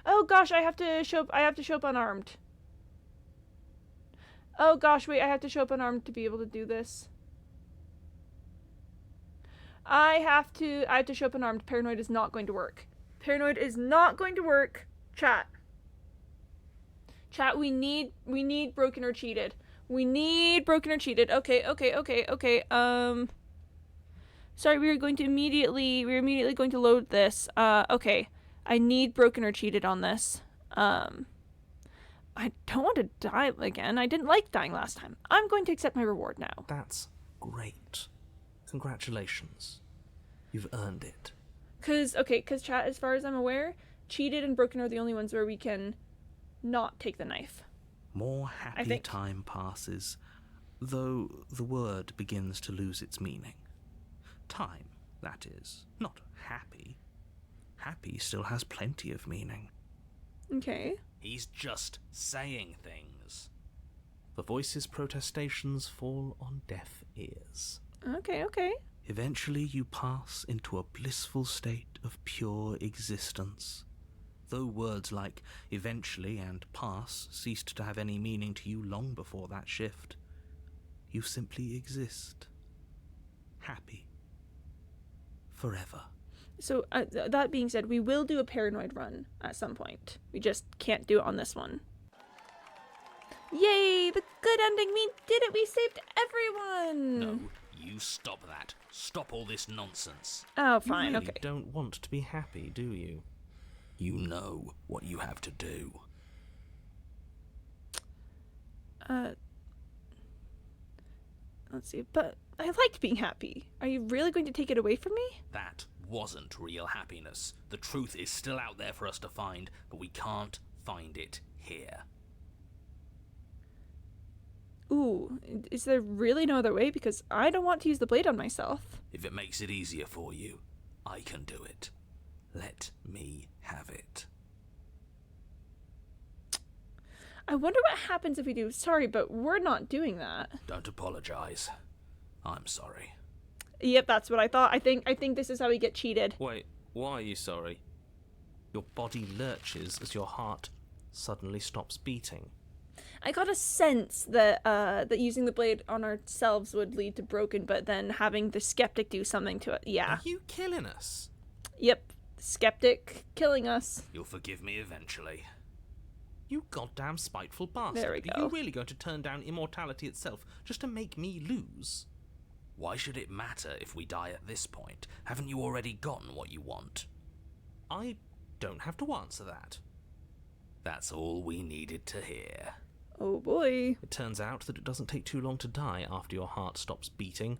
Oh gosh, I have to show up unarmed. Oh gosh, wait, I have to show up unarmed to be able to do this. I have to show up unarmed. Paranoid is not going to work. Paranoid is not going to work. Chat. Chat, we need broken or cheated. We need broken or cheated. Okay. Sorry, we were immediately going to load this. Okay. I need broken or cheated on this. I don't want to die again. I didn't like dying last time. I'm going to accept my reward now. That's great. Congratulations. You've earned it. Cause chat, as far as I'm aware, cheated and broken are the only ones where we can not take the knife. More happy time passes, though the word begins to lose its meaning. Time, that is, not happy. Happy still has plenty of meaning. Okay. He's just saying things. The voice's protestations fall on deaf ears. Okay. Eventually you pass into a blissful state of pure existence. Though words like eventually and pass ceased to have any meaning to you long before that shift, you simply exist. Happy. Forever. So, that being said, we will do a paranoid run at some point. We just can't do it on this one. Yay! The good ending! We did it! We saved everyone! No, you stop that. Stop all this nonsense. Oh, fine, You really okay. don't want to be happy, do you? You know what you have to do. Let's see, but I liked being happy. Are you really going to take it away from me? That wasn't real happiness. The truth is still out there for us to find, but we can't find it here. Ooh, is there really no other way? Because I don't want to use the blade on myself. If it makes it easier for you, I can do it. Let me have it. I wonder what happens if we do. Sorry, but we're not doing that. Don't apologize. I'm sorry. Yep, that's what I thought. I think this is how we get cheated. Wait, why are you sorry? Your body lurches as your heart suddenly stops beating. I got a sense that that using the blade on ourselves would lead to broken, but then having the skeptic do something to it. Yeah. Are you killing us? Yep. Skeptic killing us. You'll forgive me eventually. You goddamn spiteful bastard. There we Are go. you really going to turn down immortality itself just to make me lose? Why should it matter if we die at this point? Haven't you already gotten what you want? I don't have to answer that. That's all we needed to hear. Oh boy. It turns out that it doesn't take too long to die after your heart stops beating.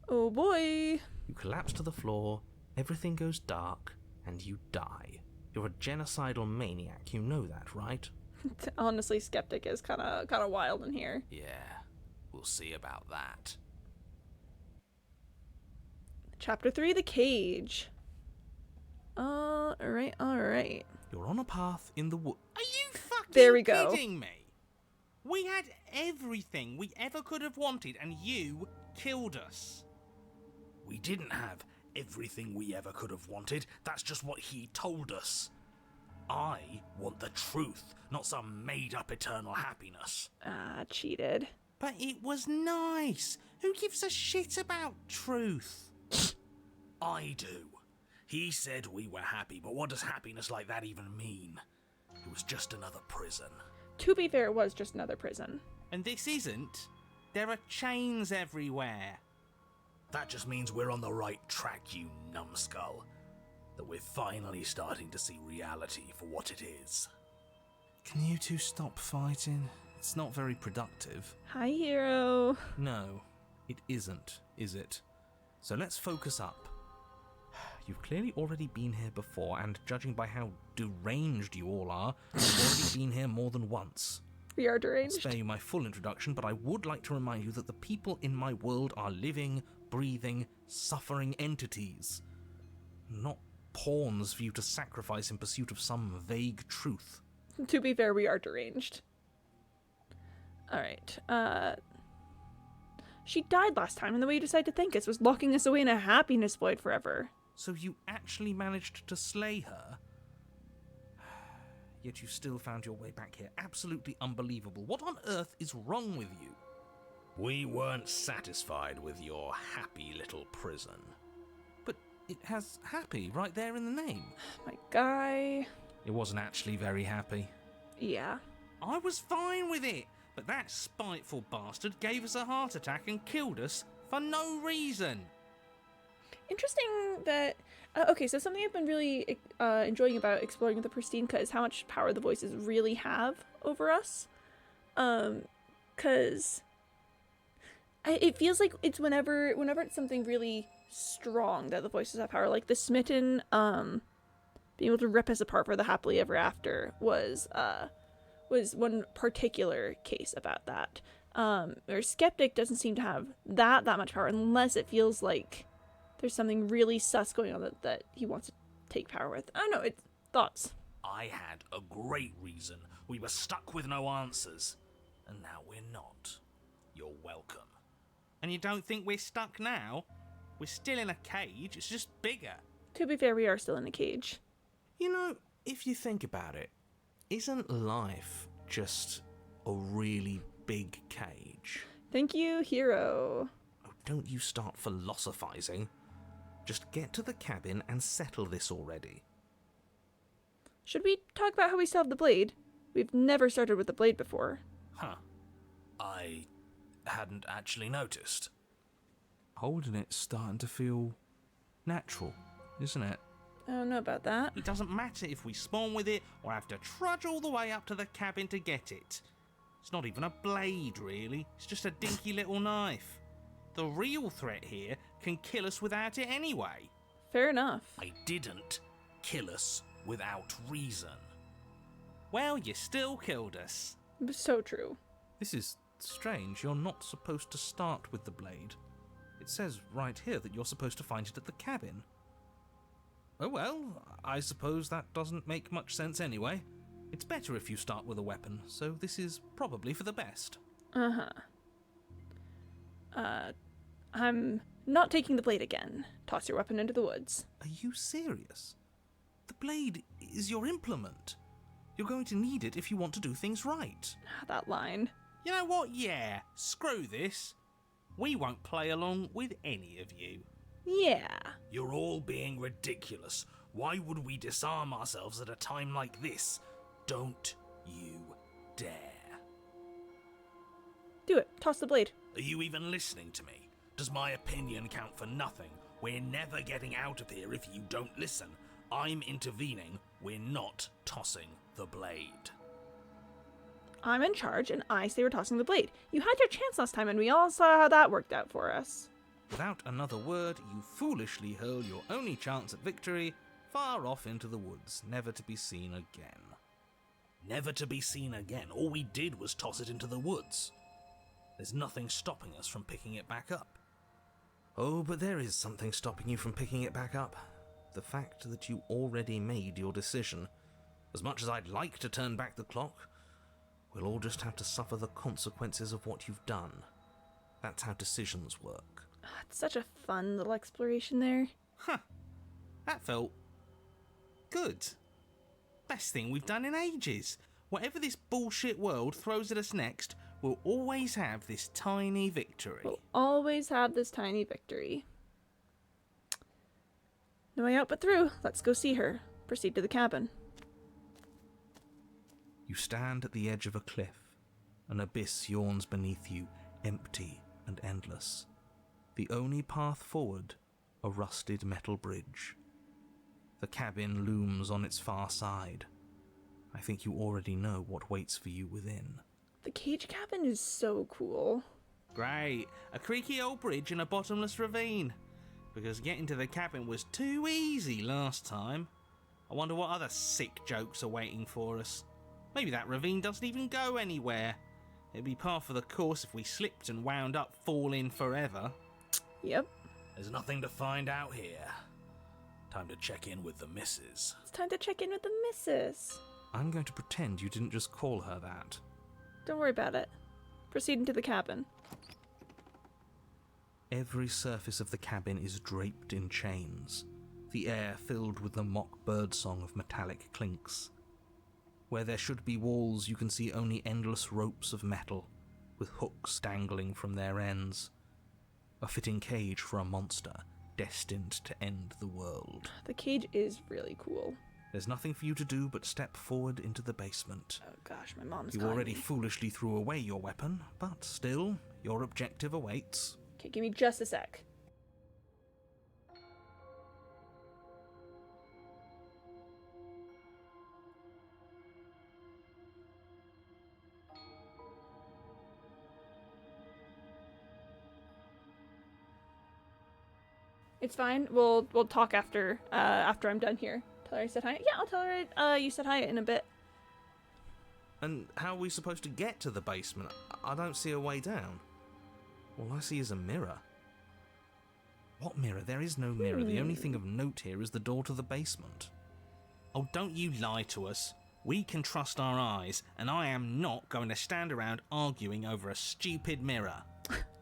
Oh boy. You collapse to the floor, everything goes dark, and you die. You're a genocidal maniac, you know that, right? Honestly, skeptic is kind of wild in here. Yeah, we'll see about that. Chapter 3, the cage. Alright. You're on a path in the wood. Are you fucking There we go. kidding me? We had everything we ever could have wanted, and you killed us. We didn't have everything we ever could have wanted. That's just what he told us. I want the truth, not some made-up eternal happiness. Ah, cheated. But it was nice. Who gives a shit about truth? I do. He said we were happy, but what does happiness like that even mean? It was just another prison. To be fair, it was just another prison. And this isn't. There are chains everywhere. That just means we're on the right track, you numbskull. That we're finally starting to see reality for what it is. Can you two stop fighting? It's not very productive. Hi, hero. No, it isn't, is it? So let's focus up. You've clearly already been here before, and judging by how deranged you all are, you've already been here more than once. We are I'll deranged. spare you my full introduction, but I would like to remind you that the people in my world are living, breathing, suffering entities. Not pawns for you to sacrifice in pursuit of some vague truth. To be fair, we are deranged. Alright, she died last time, and the way you decided to thank us was locking us away in a happiness void forever. So you actually managed to slay her? yet you still found your way back here. Absolutely unbelievable. What on earth is wrong with you? We weren't satisfied with your happy little prison. But it has happy right there in the name. My guy. It wasn't actually very happy. Yeah. I was fine with it, but that spiteful bastard gave us a heart attack and killed us for no reason. Interesting that... okay, so something I've been really enjoying about exploring the Pristine Cut is how much power the voices really have over us. Because... it feels like it's whenever it's something really strong that the voices have power. Like the Smitten, being able to rip us apart for the happily ever after was one particular case about that. Where Skeptic doesn't seem to have that much power unless it feels like there's something really sus going on that he wants to take power with. I don't know, it's thoughts. I had a great reason. We were stuck with no answers. And now we're not. You're welcome. And you don't think we're stuck now? We're still in a cage, it's just bigger. To be fair, we are still in a cage. You know, if you think about it, isn't life just a really big cage? Thank you, hero. Oh, don't you start philosophizing. Just get to the cabin and settle this already. Should we talk about how we still have the blade? We've never started with the blade before. Huh. I hadn't actually noticed. Holding it's starting to feel natural, isn't it? I don't know about that. It doesn't matter if we spawn with it or have to trudge all the way up to the cabin to get it. It's not even a blade, really. It's just a dinky little knife. The real threat here can kill us without it anyway. Fair enough. I didn't kill us without reason. Well, you still killed us. So true. This is strange. You're not supposed to start with the blade. It says right here that you're supposed to find it at the cabin. Oh well, I suppose that doesn't make much sense anyway. It's better if you start with a weapon, so this is probably for the best. I'm not taking the blade again. Toss your weapon into the woods. Are you serious? The blade is your implement. You're going to need it if you want to do things right. That line. You know what? Yeah, screw this. We won't play along with any of you. Yeah. You're all being ridiculous. Why would we disarm ourselves at a time like this? Don't you dare. Do it. Toss the blade. Are you even listening to me? Does my opinion count for nothing? We're never getting out of here if you don't listen. I'm intervening. We're not tossing the blade. I'm in charge, and I say we're tossing the blade. You had your chance last time, and we all saw how that worked out for us. Without another word, you foolishly hurl your only chance at victory far off into the woods, never to be seen again. Never to be seen again. All we did was toss it into the woods. There's nothing stopping us from picking it back up. Oh, but there is something stopping you from picking it back up. The fact that you already made your decision. As much as I'd like to turn back the clock, we'll all just have to suffer the consequences of what you've done. That's how decisions work. It's such a fun little exploration there. Huh. That felt good. Best thing we've done in ages. Whatever this bullshit world throws at us next, we'll always have this tiny victory. We'll always have this tiny victory. No way out but through. Let's go see her. Proceed to the cabin. You stand at the edge of a cliff. An abyss yawns beneath you, empty and endless. The only path forward, a rusted metal bridge. The cabin looms on its far side. I think you already know what waits for you within. The cage cabin is so cool. Great. A creaky old bridge in a bottomless ravine. Because getting to the cabin was too easy last time. I wonder what other sick jokes are waiting for us. Maybe that ravine doesn't even go anywhere. It'd be par for the course if we slipped and wound up falling forever. Yep. There's nothing to find out here. Time to check in with the missus. It's time to check in with the missus. I'm going to pretend you didn't just call her that. Don't worry about it. Proceed into the cabin. Every surface of the cabin is draped in chains, the air filled with the mock birdsong of metallic clinks. Where there should be walls, you can see only endless ropes of metal, with hooks dangling from their ends. A fitting cage for a monster destined to end the world. The cage is really cool. There's nothing for you to do but step forward into the basement. Oh gosh, my mom's You calling already me. foolishly threw away your weapon, but still, your objective awaits. Okay, give me just a sec. It's fine. We'll talk after I'm done here. Tell her I said hi. Yeah, I'll tell her you said hi in a bit. And how are we supposed to get to the basement? I don't see a way down. All I see is a mirror. What mirror? There is no mirror. The only thing of note here is the door to the basement. Oh, don't you lie to us. We can trust our eyes, and I am not going to stand around arguing over a stupid mirror.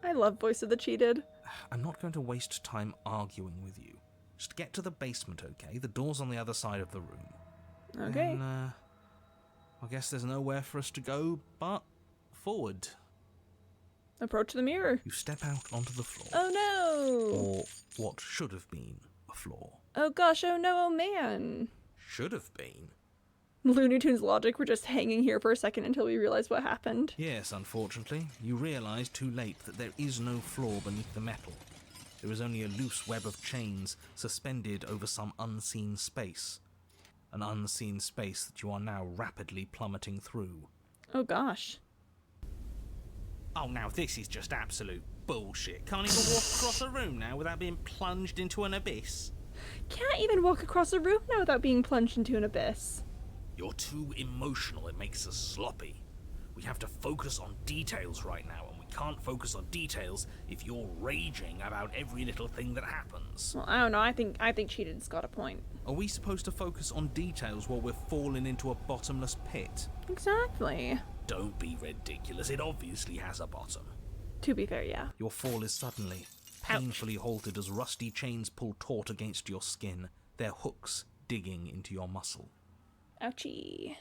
I love Voice of the Cheated. I'm not going to waste time arguing with you. Just get to the basement, okay? The door's on the other side of the room. Okay. And, I guess there's nowhere for us to go but forward. Approach the mirror. You step out onto the floor. Oh no! Or what should have been a floor. Oh gosh, oh no, oh man. Should have been. Looney Tunes logic, we're just hanging here for a second until we realize what happened. Yes, unfortunately, you realise too late that there is no floor beneath the metal. There is only a loose web of chains suspended over some unseen space. An unseen space that you are now rapidly plummeting through. Oh gosh. Oh, now this is just absolute bullshit. Can't even walk across a room now without being plunged into an abyss. Can't even walk across a room now without being plunged into an abyss. You're too emotional, it makes us sloppy. We have to focus on details right now, and we can't focus on details if you're raging about every little thing that happens. Well, I don't know, I think Cheated's got a point. Are we supposed to focus on details while we're falling into a bottomless pit? Exactly. Don't be ridiculous, it obviously has a bottom. To be fair, yeah. Your fall is suddenly, painfully halted as rusty chains pull taut against your skin, their hooks digging into your muscle. Ouchie.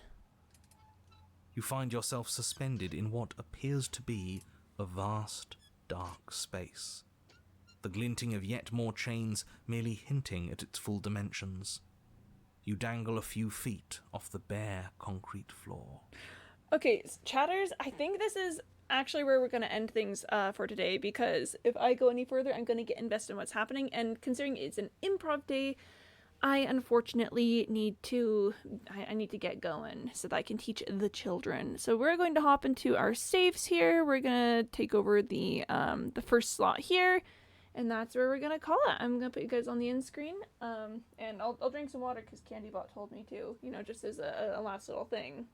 You find yourself suspended in what appears to be a vast, dark space. The glinting of yet more chains merely hinting at its full dimensions. You dangle a few feet off the bare concrete floor. Okay, chatters, I think this is actually where we're going to end things for today, because if I go any further, I'm going to get invested in what's happening, and considering it's an improv day, I unfortunately need to get going so that I can teach the children. So we're going to hop into our saves here. We're going to take over the first slot here, and that's where we're going to call it. I'm going to put you guys on the end screen, and I'll drink some water because CandyBot told me to, you know, just as a last little thing.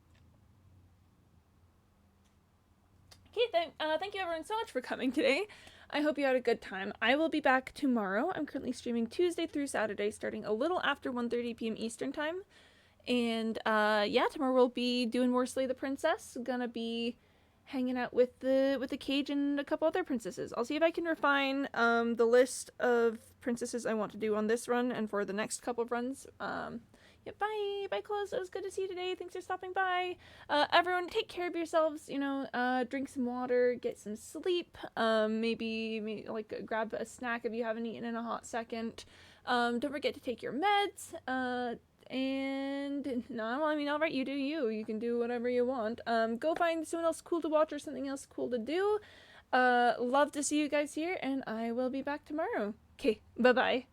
Okay, thank you everyone so much for coming today. I hope you had a good time. I will be back tomorrow. I'm currently streaming Tuesday through Saturday, starting a little after 1:30 p.m. Eastern time. And yeah, tomorrow we'll be doing more Slay the Princess. Gonna be hanging out with the cage and a couple other princesses. I'll see if I can refine the list of princesses I want to do on this run and for the next couple of runs. Yeah, bye, Close. It was good to see you today. Thanks for stopping by. Everyone, take care of yourselves. You know, drink some water, get some sleep. Maybe like grab a snack if you haven't eaten in a hot second. Don't forget to take your meds. And no, I mean, all right, you do you. You can do whatever you want. Go find someone else cool to watch or something else cool to do. Love to see you guys here, and I will be back tomorrow. Okay, bye-bye.